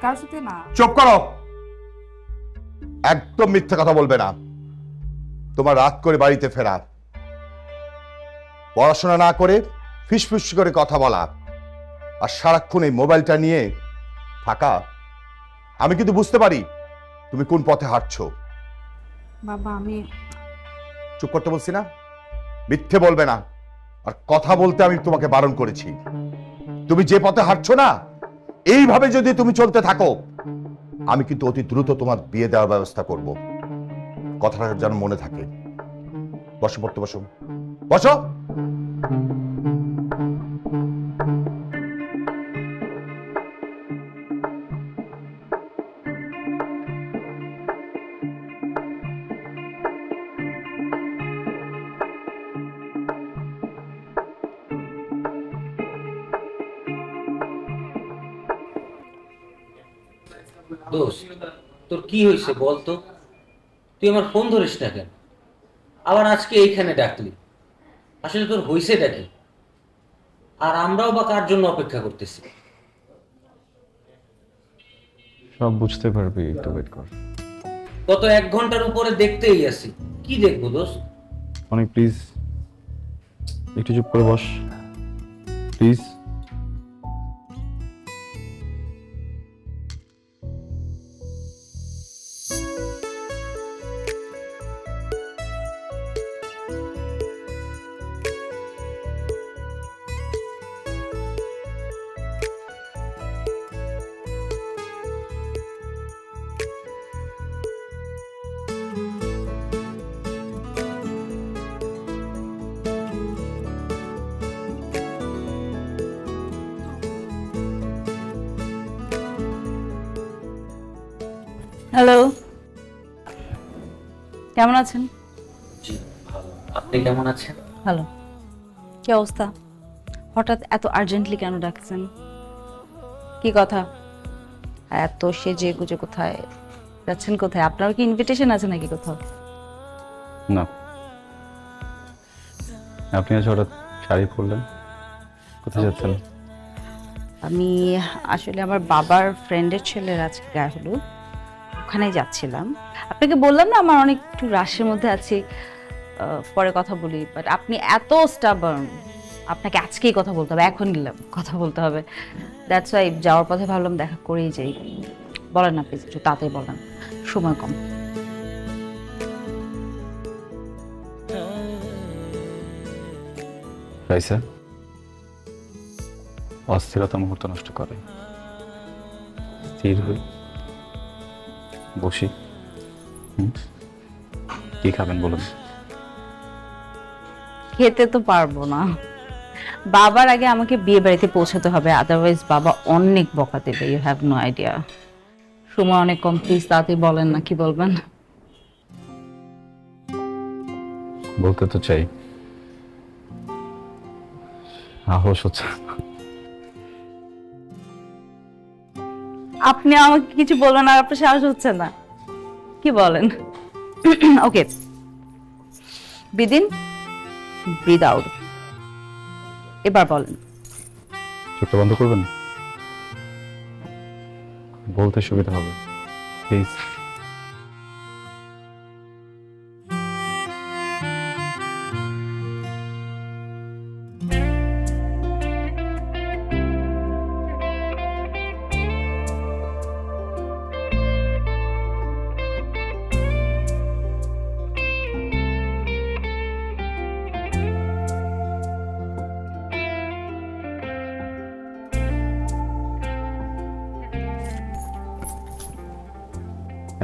কার সাথে না। চুপ করো, একদম মিথ্যে কথা বলবে না। তোমার রাত করে বাড়িতে ফেরা, পড়াশোনা না করে ফিসফিস করে কথা বলা, আর সারাক্ষণ এই মোবাইলটা নিয়ে থাকা। আমি কিন্তু বুঝতে পারি তুমি কোন পথে হাঁটছো। বাবা আমি চুপ করতে বলছি না? মিথ্যে বলবে না, আর কথা বলতে আমি তোমাকে বারণ করেছি। তুমি যে পথে হাঁটছো না, এইভাবে যদি তুমি চলতে থাকো, আমি কিন্তু অতি দ্রুত তোমার বিয়ে দেওয়ার ব্যবস্থা করব। কথাটা যেন মনে থাকে। বসো, পড়তে বসো, বসো। দোস্ত, তোর কি হয়েছে বলতো? তুই আমার ফোন ধরিস না কেন? আবার আজকে এইখানে ডাকলি, আসলে তোর হয়েছেটা কি? আর আমরাও বা কার জন্য অপেক্ষা করতেছি? সব বুঝতে পারবি, একটু ওয়েট কর। গত 1 ঘন্টার উপরে দেখতেই আছি, কি দেখবো দোস্ত? অনেক প্লিজ একটু চুপ করে বস প্লিজ। হ্যালো, কেমন আছেন? জি ভালো, আপনি কেমন আছেন? ভালো। কি অবস্থা? হঠাৎ এত আর্জেন্টলি কেন ডাকছেন? কি কথা? এত সেজে গুজে কোথায় যাচ্ছেন? কোথায়? আপনার কি ইনভিটেশন আছে নাকি কোথাও? না, আপনি আজ হঠাৎ শাড়ি পরলেন, কোথায় যাচ্ছেন? আমি আসলে আমার বাবার ফ্রেন্ডের ছেলের আজকে গায়ে হলুদ, ওখানে যাচ্ছিলাম। আপনাকে বললাম না আমার অনেক একটু রাশের মধ্যে আছি, পরে কথা বলি। বাট আপনি এত স্টাবার্ন, আপনাকে আজকেই কথা বলতে হবে, এখন কথা বলতে হবে। দ্যাটস ওয়াই যাওয়ার পথে ভাবলাম দেখা করেই যাই। বলেন না প্লিজ, একটু তাড়াতাড়ি বলেন, সময় কম। রাইসা, অস্থিরতা মুহূর্ত নষ্ট করে। স্থির হই, বসি। কি খাবেন বলুন? খেতে তো পারবো না, বাবার আগে আমাকে বিয়ে বাড়িতে পৌঁছাতে হবে, আদারওয়াইজ বাবা অনেক বকা দেবে। You have no idea. সময় অনেক কম, প্লিজ তাড়াতাড়ি বলেন না, কি বলবেন? বলতে তো চাই, সাহস হচ্ছে। আপনি আমাকে কিছু বলবেন আর আপনার সাহস হচ্ছে না, কি বলেন? ওকে, ব্রিথ ইন, ব্রিথ আউট। এবার বলেন। চোখটা বন্ধ করবেন, বলতে সুবিধা হবে প্লিজ।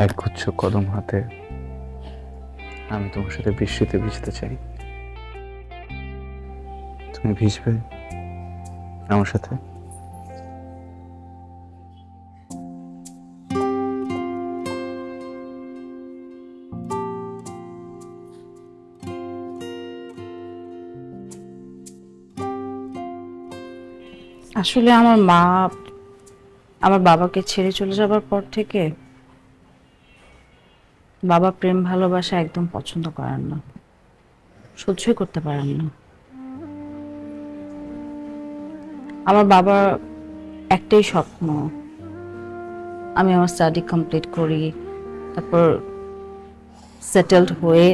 এক গুচ্ছ কদম হাতে আমি তোমার সাথে বৃষ্টিতে ভিজতে চাই। তুমি ভিজবে আমার সাথে? আসলে আমার মা আমার বাবাকে ছেড়ে চলে যাবার পর থেকে বাবা প্রেম ভালোবাসা একদম পছন্দ করেন না, সহ্যই করতে পারেন না। আমার বাবা একটাই স্বপ্ন, আমি আমার স্টাডি কমপ্লিট করি, তারপর সেটেলড হয়ে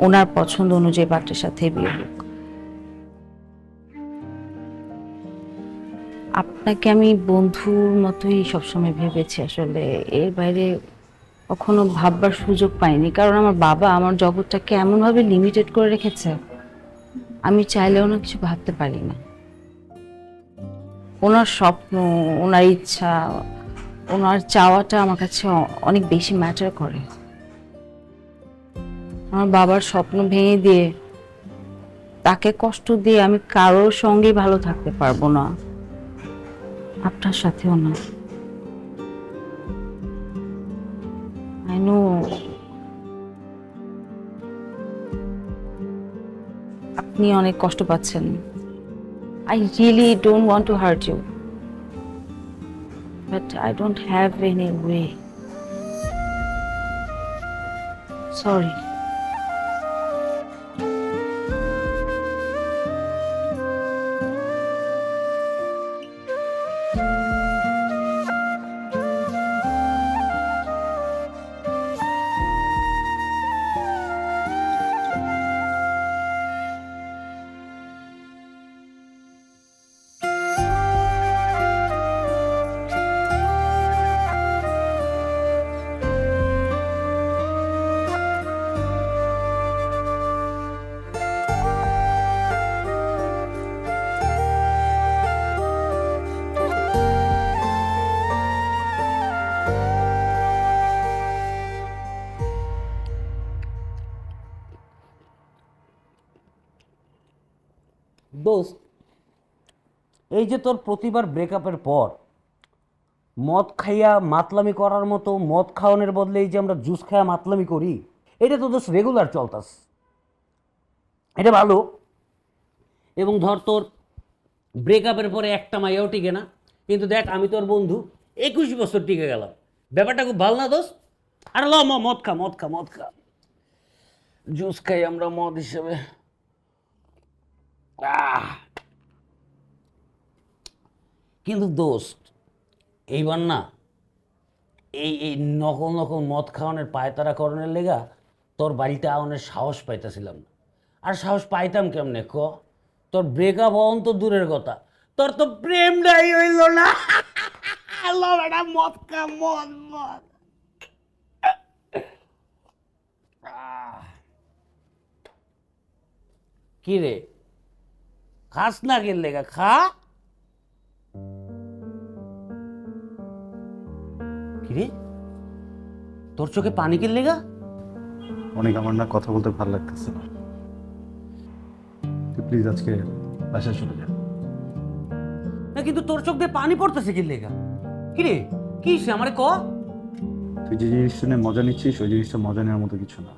ওনার পছন্দ অনুযায়ী পাত্রের সাথে বিয়ে হোক। আপনাকে আমি বন্ধুর মতোই সবসময় ভেবেছি, আসলে এর বাইরে কখনো ভাববার সুযোগ পাইনি, কারণ আমার বাবা আমার জগৎটাকে এমনভাবে লিমিটেড করে রেখেছে, আমি চাইলেও না কিছু ভাবতে পারি না। ওনার স্বপ্ন, ওনার ইচ্ছা, ওনার চাওয়াটা আমার কাছে অনেক বেশি ম্যাটার করে। আমার বাবার স্বপ্ন ভেঙে দিয়ে, তাকে কষ্ট দিয়ে আমি কারোর সঙ্গে ভালো থাকতে পারবো না, আপনার সাথেও না। I know আপনি অনেক কষ্ট পাচ্ছেন। I really don't want to hurt you, but I don't have any way. Sorry. দোস্ত, এই যে তোর প্রতিবার ব্রেকআপের পর মদ খাইয়া মাতলামি করার মতো মদ খাওয়ানোর বদলে এই যে আমরা জুস খাইয়া মাতলামি করি, এটা তো দোস্ত রেগুলার চলতাস। এটা ভালো। এবং ধর তোর ব্রেকআপের পরে একটা মাইয়াও টিকে না, কিন্তু দেখ আমি তোর বন্ধু 21 বছর টিকে গেলাম। ব্যাপারটা খুব ভালো না দোস্ত? আর ল মদ খা, মদ খা, মদ খা, জুস খাই আমরা মদ হিসেবে। কিন্তু দোস্ত, এইবার না এই নকল নকল মদ খাওয়ানোর পায়তারা করণের লেগা তোর বাড়িতে আওয়ানোর সাহস পাইতেছিলাম না। আর সাহস পাইতাম কেমনে ক? তোর ব্রেকআপ হওয়ান তো দূরের কথা, তোর তো প্রেমটাই হইল না। মদ খা, মদ মদ। কি রে, খাস না কেন লেগা? খা। কিরে, তোর চোখে পানি কেন লেগা? অনেক আমার না কথা বলতে ভালো লাগতেছে না, তুই প্লিজ আজকে বাসায় চলে যা। না কিন্তু তোর চোখ দিয়ে পানি পড়তেছে কেন লেগা? কিরে, কি আমারে ক? তুই যে জিনিসটা নিয়ে মজা নিচ্ছিস ওই জিনিসটা মজা নেওয়ার মতো কিছু না।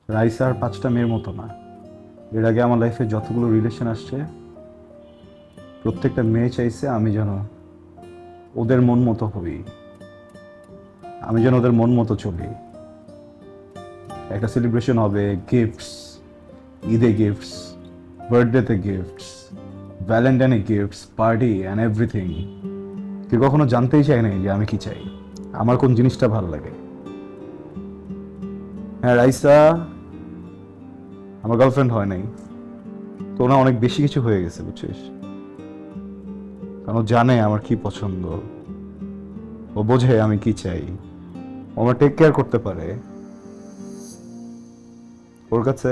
রাইসা আর 5টা মেয়ের মতো না। এর আগে আমার লাইফে যতগুলো রিলেশন আসছে প্রত্যেকটা মেয়ে চাইছে আমি যেন ওদের মন মতো হই, আমি যেন ওদের মন মতো চলি। একটা সেলিব্রেশন হবে, গিফটস, ঈদে গিফটস, বার্থডেতে গিফটস, ভ্যালেন্টাইনে গিফটস, পার্টি অ্যান্ড এভরিথিং। কেউ কখনো জানতেই চায় নাই যে আমি কি চাই, আমার কোন জিনিসটা ভালো লাগে। হ্যাঁ, রাইসা আমার গার্লফ্রেন্ড হয় নাই, তো না অনেক বেশি কিছু হয়ে গেছে বুঝছিস, কারণ ও জানে আমার কি পছন্দ, ও বোঝে আমি কি চাই, ও আমার টেক কেয়ার করতে পারে। ওর কাছে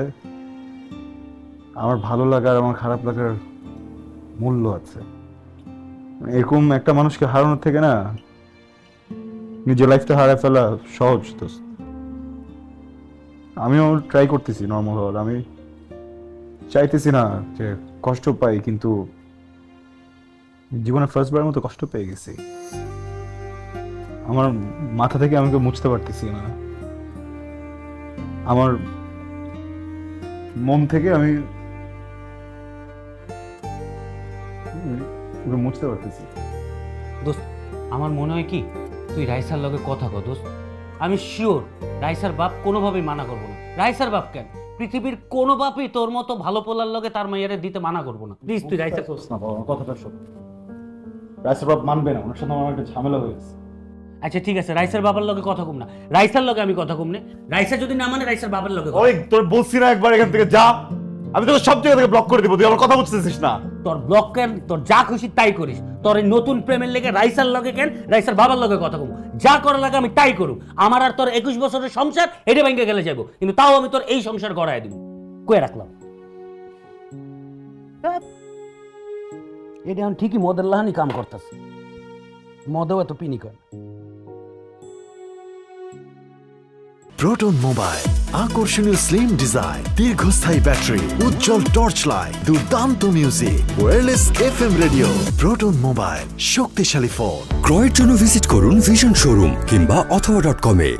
আমার ভালো লাগার আমার খারাপ লাগার মূল্য আছে। এরকম একটা মানুষকে হারানোর থেকে না নিজের লাইফটা হারায় ফেলা সহজ। তো আমিও ট্রাই করতেছি নর্মাল হওয়ার, আমি চাইতেছি না যে কষ্ট পাই, কিন্তু জীবনে ফার্স্ট বারের মতো কষ্ট পেয়ে গেছি। আমার মাথা থেকে আমাকে মুছতে পারতেছি না, আমার মন থেকে আমি মুছতে পারতেছি। দোস্ত, আমার মনে হয় কি তুই রাইসার লগে কথা কর দোস্ত। আমি শিওর রাইসার বাপ কোনোভাবেই মানা করবো না। রাইসার বাপ কেন, পৃথিবীর কোনো বাপই তোর মতো ভালো পোলার লগে তার মাইয়ারে দিতে মানা করবো না। প্লিজ তুই রাইসার না বাবা, কথাটা শোন। রাইসের বাপ মানবে না, ওনার সাথে আমার একটা ঝামেলা হয়ে গেছে। আচ্ছা ঠিক আছে, রাইসার বাবার লগে কথা কম না, রাইসার লগে আমি কথা কম না। রাইসা যদি না মানে রাইসার বাবার লগে। ওই তোর বলছি না একবার এখান থেকে যা, আমি তোকে সব জায়গা থেকে ব্লক করে দিব, তুই আমার কথা বুঝতেছিস না। তোর ব্লক কেন, তোর যা খুশি তাই করিস। তোর এই নতুন প্রেমের লেগে রাইসার লগে কেন, রাইসার বাবার লগে কথা কম, যা করার লাগে আমি তাই করুম। আমার আর তোর 21 বছরের সংসার এটা ভেঙে গেলে যাবো, কিন্তু তাও আমি তোর এই সংসার গড়ায় দিব। কয়ে রাখলাম এটা এখন ঠিকই মদের লাহানি কাম করতেছে, মদেও এত পিনি করে। প্রোটন মোবাইল, আকর্ষণীয় স্লিম ডিজাইন, দীর্ঘস্থায়ী ব্যাটারি, উজ্জ্বল টর্চ লাইট, দুর্দান্ত music, wireless FM radio. Proton mobile, শক্তিশালী ফোন। ক্রয়ের জন্য ভিজিট করুন ভিশন শোরুম কিংবা অথবা.com-এ।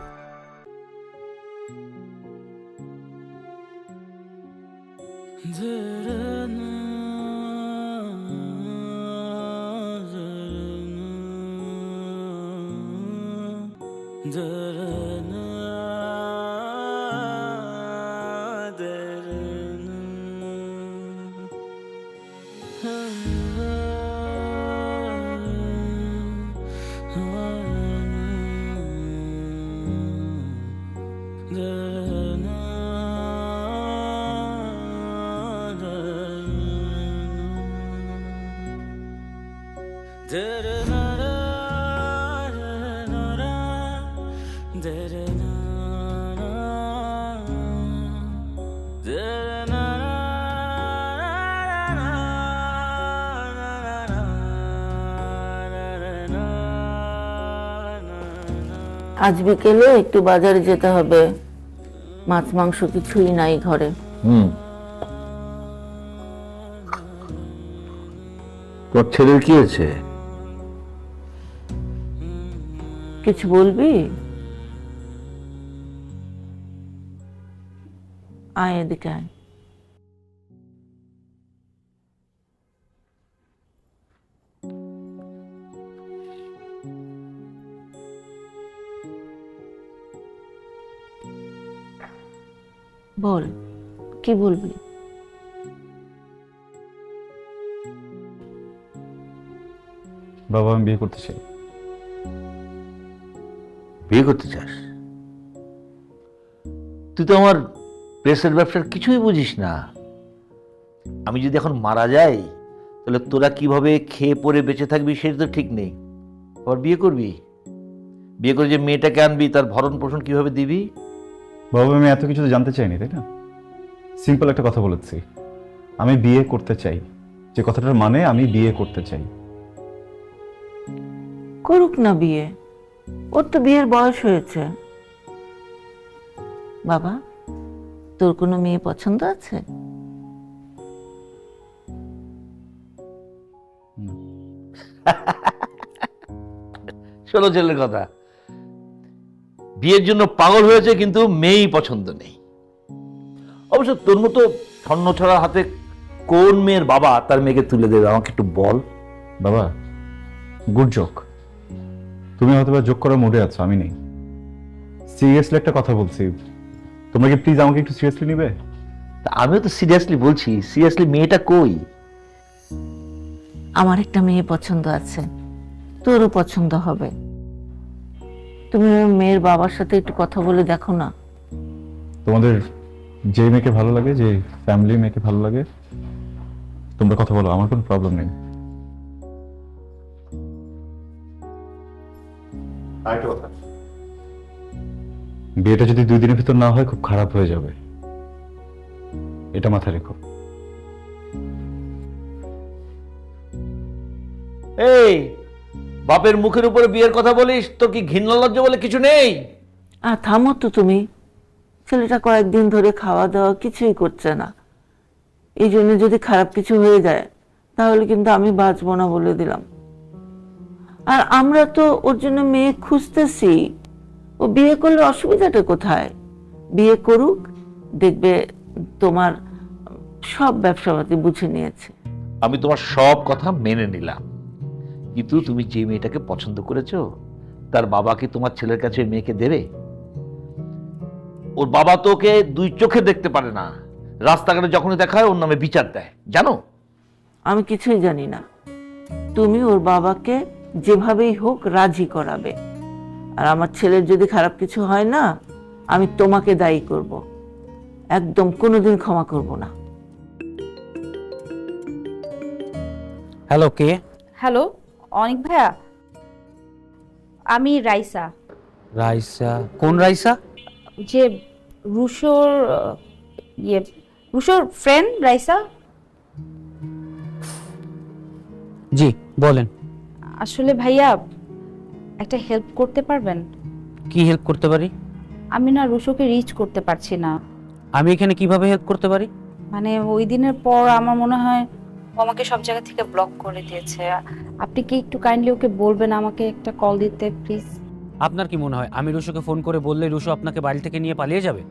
আজ বিকেলে একটু বাজারে যেতে হবে, মাছ মাংস কিছুই নাই ঘরে। তোর ছেলের কি হয়েছে? কিছু বলবি? আয় এদিকে আয়। বল, কি বলবি? বাবা আমি বিয়ে করতে চাই। বিয়ে করতে চাস? তুই তো আমার প্রেসের ব্যবসার কিছুই বুঝিস না। আমি যদি এখন মারা যাই তাহলে তোরা কিভাবে খেয়ে পরে বেঁচে থাকবি সেটা তো ঠিক নেই। আবার বিয়ে করবি, বিয়ে করে যে মেয়েটাকে আনবি তার ভরণ পোষণ কিভাবে দিবি? বাবা আমি এত কিছু তো জানতে চাইনি, তাই না? সিম্পল একটা কথা বলেছি, আমি বিয়ে করতে চাই। যে কথাটার মানে আমি বিয়ে করতে চাই। করুক না বিয়ে, ওর তো বিয়ের বয়স হয়েছে। বাবা, তোর কোনো মেয়ে পছন্দ আছে? শোনো ছেলের কথা, বিয়ের জন্য পাগল হয়েছে কিন্তু মেয়েই পছন্দ নেই। অবশ্য তোর মতো ছন্ন ছড়ার হাতে কোন মেয়ের বাবা তার মেয়েকে তুলে দেবে আমাকে একটু বল। বাবা গুড জোক, তুমি হয়তো বা জোক করার মুডে আছো, আমি নেই। সিরিয়াসলি একটা কথা বলছি, তোমরা কি প্লিজ আমাকে একটু সিরিয়াসলি নিবে? আমিও তো সিরিয়াসলি বলছি, সিরিয়াসলি মেয়েটা কই? আমার একটা মেয়ে পছন্দ আছে, তোরও পছন্দ হবে। তুমি ওই মেয়ের বাবার সাথে একটু কথা বলে দেখো না। তোমাদের যে মেয়েকে ভালো লাগে, যে ফ্যামিলি মেয়েকে ভালো লাগে, তোমরা কথা বলো, আমার কোনো প্রবলেম নেই। আরেকটা কথা, বিয়েটা যদি 2 দিনের ভিতর না হয় খুব খারাপ হয়ে যাবে, এটা মাথায় রেখো। এই বাপের মুখের উপরে বিয়ের কথা বলিস, তো কি ঘৃণা লজ্জা বলে কিছু নেই? থামো তো তুমি। ছেলেটা কয়েকদিন ধরে খাওয়া দাওয়া কিছুই করছে না, এই জন্য যদি খারাপ কিছু হয়ে যায় তাহলে কিন্তু আমি বাঁচবো না বলে দিলাম। আর আমরা তো ওর জন্য মেয়ে খুঁজতেছি, ও বিয়ে করলে অসুবিধাটা কোথায়? বিয়ে করুক, দেখবে তোমার সব ব্যবসাপাতি বুঝে নিয়েছে। আমি তোমার সব কথা মেনে নিলাম, কিন্তু তুমি যে মেয়েটাকে পছন্দ করেছো তার বাবা কি তোমার ছেলের কাছে মেয়েকে দেবে? ওর বাবা তো ওকে 2 চোখে দেখতে পারে না, রাস্তাঘাটে যখনই দেখা হয় ওর নামে বিচার দেয়, জানো? আমি কিছুই জানি না, তুমি ওর বাবাকে যেভাবেই হোক রাজি করাবে। আর আমার ছেলের যদি খারাপ কিছু হয় না, আমি তোমাকে দায়ী করব, একদম কোনোদিন ক্ষমা করব না। হ্যালো, কে? হ্যালো অনিক ভাইয়া, আমি রাইসা। রাইসা? কোন রাইসা? যে রুশোর রুশোর ফ্রেন্ড রাইসা। জি বলেন। আসলে ভাইয়া একটা হেল্প করতে পারবেন? কি হেল্প করতে পারি? আমি না রুশোকে রিচ করতে পারছি না। আমি এখানে কিভাবে হেল্প করতে পারি? মানে ওই দিনের পর আমার মনে হয় ও আমাকে সব জায়গা থেকে ব্লক করে দিয়েছে। আপনি কি একটু কাইন্ডলি ওকে বলবেন আমাকে একটা কল দিতে প্লিজ? আপনার কি মনে হয় আমি রুশোকে ফোন করে বললে রুশো আপনাকে বাড়ি থেকে নিয়ে পালিয়ে যাবে?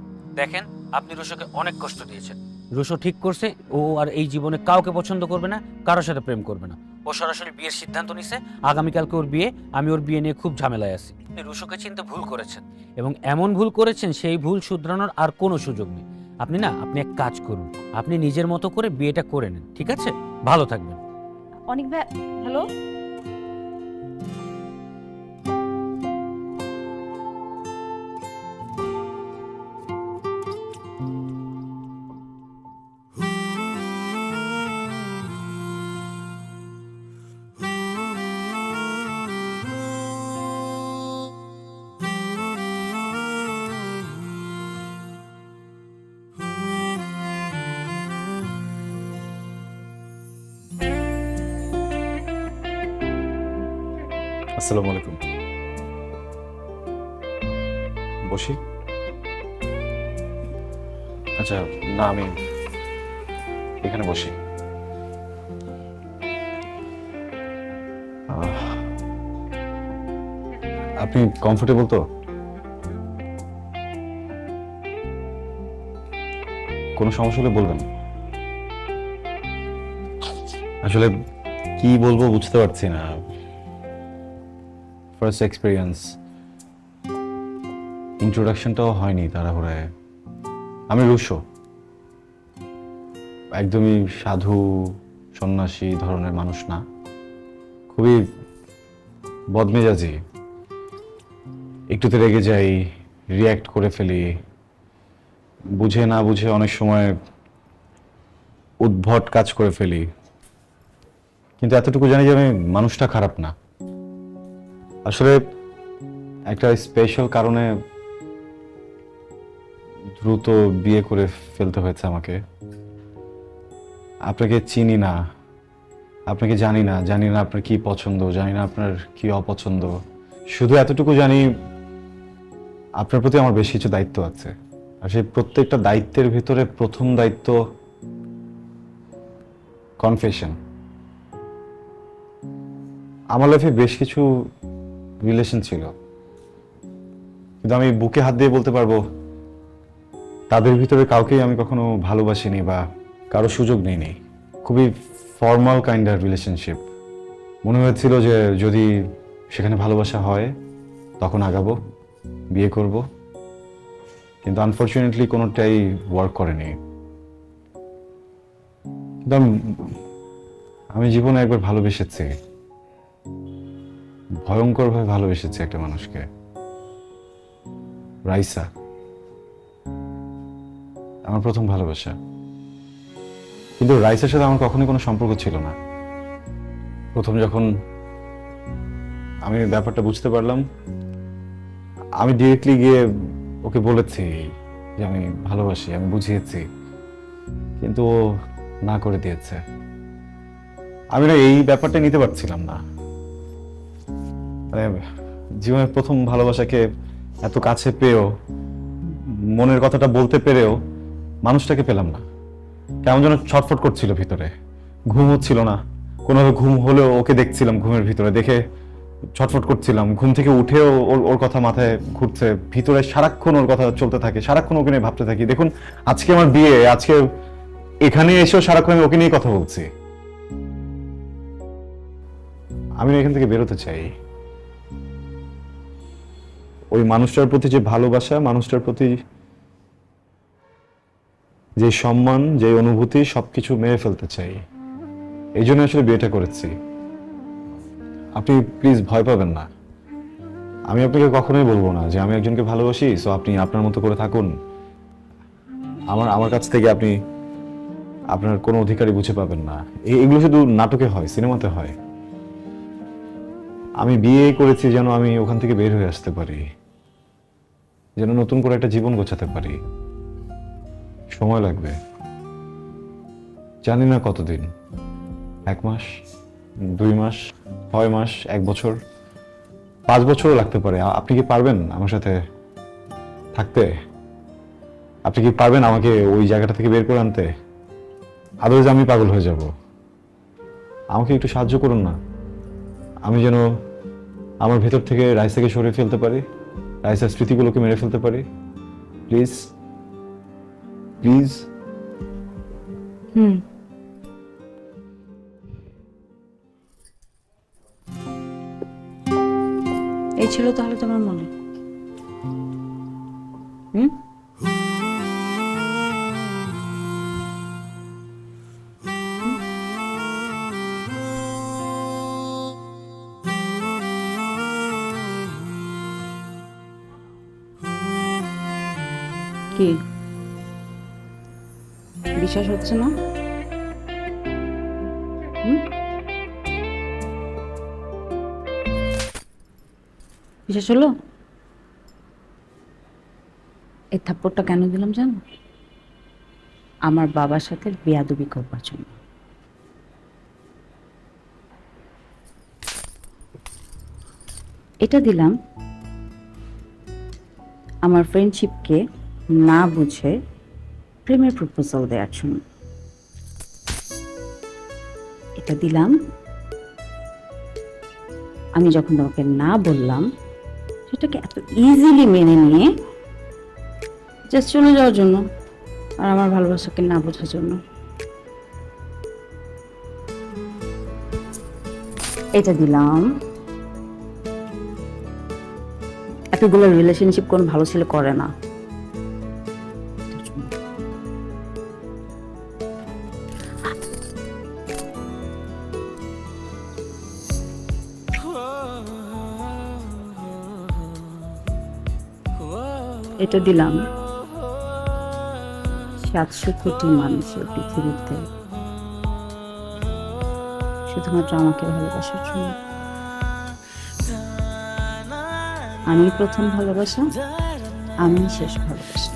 দেখেন, আপনি রুশোকে অনেক কষ্ট দিয়েছেন। রুশো ঠিক করছে ও আর এই জীবনে কাউকে পছন্দ করবে না, কারোর সাথে প্রেম করবে না। ও সরাসরি বিয়ের সিদ্ধান্ত নিছে। আগামীকালকে ওর বিয়ে। আমি ওর বিয়ে নিয়ে খুব ঝামেলায় আছি। রুশোকে চিনতে ভুল করেছেন এবং এমন ভুল করেছেন সেই ভুল শুধরানোর আর কোনো সুযোগ নেই। আপনি এক কাজ করুন, আপনি নিজের মতো করে বিয়েটা করে নেন, ঠিক আছে? ভালো থাকবেন। অনিক ভাই, হ্যালো। আসসালামু আলাইকুম। বসি? আচ্ছা, না আমি এখানে বসি। আপনি কমফোর্টেবল তো? কোনো সমস্যা হলে বলবেন। আসলে কি বলবো বুঝতে পারছি না। ফার্স্ট এক্সপিরিয়েন্স, ইন্ট্রোডাকশনটাও হয়নি তাড়াহুড়ায়। আমি রুশো, একদমই সাধু সন্ন্যাসী ধরনের মানুষ না, খুবই বদমেজাজি। একটুতে রেগে যাই, রিয়্যাক্ট করে ফেলি, বুঝে না বুঝে অনেক সময় উদ্ভট কাজ করে ফেলি। কিন্তু এতটুকু জানি যে আমি মানুষটা খারাপ না। আসলে একটা স্পেশাল কারণে দ্রুত বিয়ে করে ফেলতে হয়েছে আমাকে। আপনাকে চিনি না, আপনাকে জানি না আপনার কি পছন্দ, জানি না আপনার কি অপছন্দ। শুধু এতটুকু জানি আপনার প্রতি আমার বেশ কিছু দায়িত্ব আছে। আর সেই প্রত্যেকটা দায়িত্বের ভিতরে প্রথম দায়িত্ব কনফেশন। আমার লাইফে বেশ কিছু রিলেশন ছিল, কিন্তু আমি বুকে হাত দিয়ে বলতে পারবো তাদের ভিতরে কাউকেই আমি কখনো ভালোবাসিনি বা কারো সুযোগ নিইনি। খুবই ফর্মাল কাইন্ড অফ রিলেশনশিপ। মনে হয়েছিল যে যদি সেখানে ভালোবাসা হয় তখন আগাবো, বিয়ে করব, কিন্তু আনফর্চুনেটলি কোনোটাই ওয়ার্ক করেনি। কিন্তু আমি জীবনে একবার ভালোবেসেছি, ভয়ঙ্করভাবে ভালোবেসেছি একটা মানুষকে, রাইসা। আমার প্রথম ভালোবাসা। কিন্তু রাইসার সাথে আমার কখনোই কোনো সম্পর্ক ছিল না। প্রথম যখন আমি ব্যাপারটা বুঝতে পারলাম, আমি ডিরেক্টলি গিয়ে ওকে বলেছি যে আমি ভালোবাসি, আমি বুঝিয়েছি, কিন্তু ও না করে দিয়েছে। আমি না এই ব্যাপারটা নিতে পারছিলাম না। মানে জীবনের প্রথম ভালোবাসাকে এত কাছে পেয়েও, মনের কথাটা বলতে পেরেও মানুষটাকে পেলাম না। কেমন যেন ছটফট করছিল ভিতরে, ঘুম হচ্ছিল না। কোনোভাবে ঘুম হলেও ওকে দেখছিলাম, ঘুমের ভিতরে দেখে ছটফট করছিলাম। ঘুম থেকে উঠেও ওর কথা মাথায় ঘুরছে, ভিতরে সারাক্ষণ ওর কথা চলতে থাকে, সারাক্ষণ ওকে নিয়ে ভাবতে থাকি। দেখুন আজকে আমার বিয়ে, আজকে এখানে এসেও সারাক্ষণ আমি ওকে নিয়ে কথা বলছি। আমি এখান থেকে বেরোতে চাই। ওই মানুষটার প্রতি যে ভালোবাসা, মানুষটার প্রতি যে সম্মান, যে অনুভূতি, সবকিছু মেরে ফেলতে চাই। এই জন্য আসলে বিয়েটা করেছি। আপনি প্লিজ ভয় পাবেন না। আমি আপনাকে কখনোই বলবো না যে আমি একজনকে ভালোবাসি, সো আপনি আপনার মতো করে থাকুন। আমার কাছ থেকে আপনি আপনার কোনো অধিকারই বুঝে পাবেন না। এগুলো শুধু নাটকে হয়, সিনেমাতে হয়। আমি বিয়ে করেছি যেন আমি ওখান থেকে বের হয়ে আসতে পারি, যেন নতুন করে একটা জীবন গোছাতে পারি। সময় লাগবে, জানি না কতদিন, 1 মাস, 2 মাস, 6 মাস, 1 বছর, 5 বছরও লাগতে পারে। আপনি কি পারবেন আমার সাথে থাকতে? আপনি কি পারবেন আমাকে ওই জায়গাটা থেকে বের করে আনতে? আদারওয়াইজ আমি পাগল হয়ে যাব। আমাকে একটু সাহায্য করুন না, আমি যেন আমার ভেতর থেকে রাইসাকে সরিয়ে ফেলতে পারি, রাইসার স্মৃতিগুলোকে মেরে ফেলতে পারি। Please please. এই ছিল তাহলে তোমার মনে? কি বিশ্বাস হচ্ছে না? বিশ্বাস হলো? এই থাপ্পড়টা কেন দিলাম জানো? আমার বাবার সাথে বেয়াদবি করবার জন্য। এটা দিলাম আমার ফ্রেন্ডশিপকে না বুঝে প্রেমের প্রপোজাল দেওয়ার জন্য। এটা দিলাম আমি যখন তোমাকে না বললাম সেটাকে এত ইজিলি মেনে নিয়ে জাস্ট চলে যাওয়ার জন্য, আর আমার ভালোবাসাকে না বোঝার জন্য। এটা দিলাম এতগুলো রিলেশনশিপ কোন ভালো ছেলে করে না। এটা দিলাম 700 কোটি মানুষের পৃথিবীতে শুধুমাত্র আমাকে ভালোবাসার জন্য। আমি প্রথম ভালোবাসা, আমি শেষ ভালোবাসা।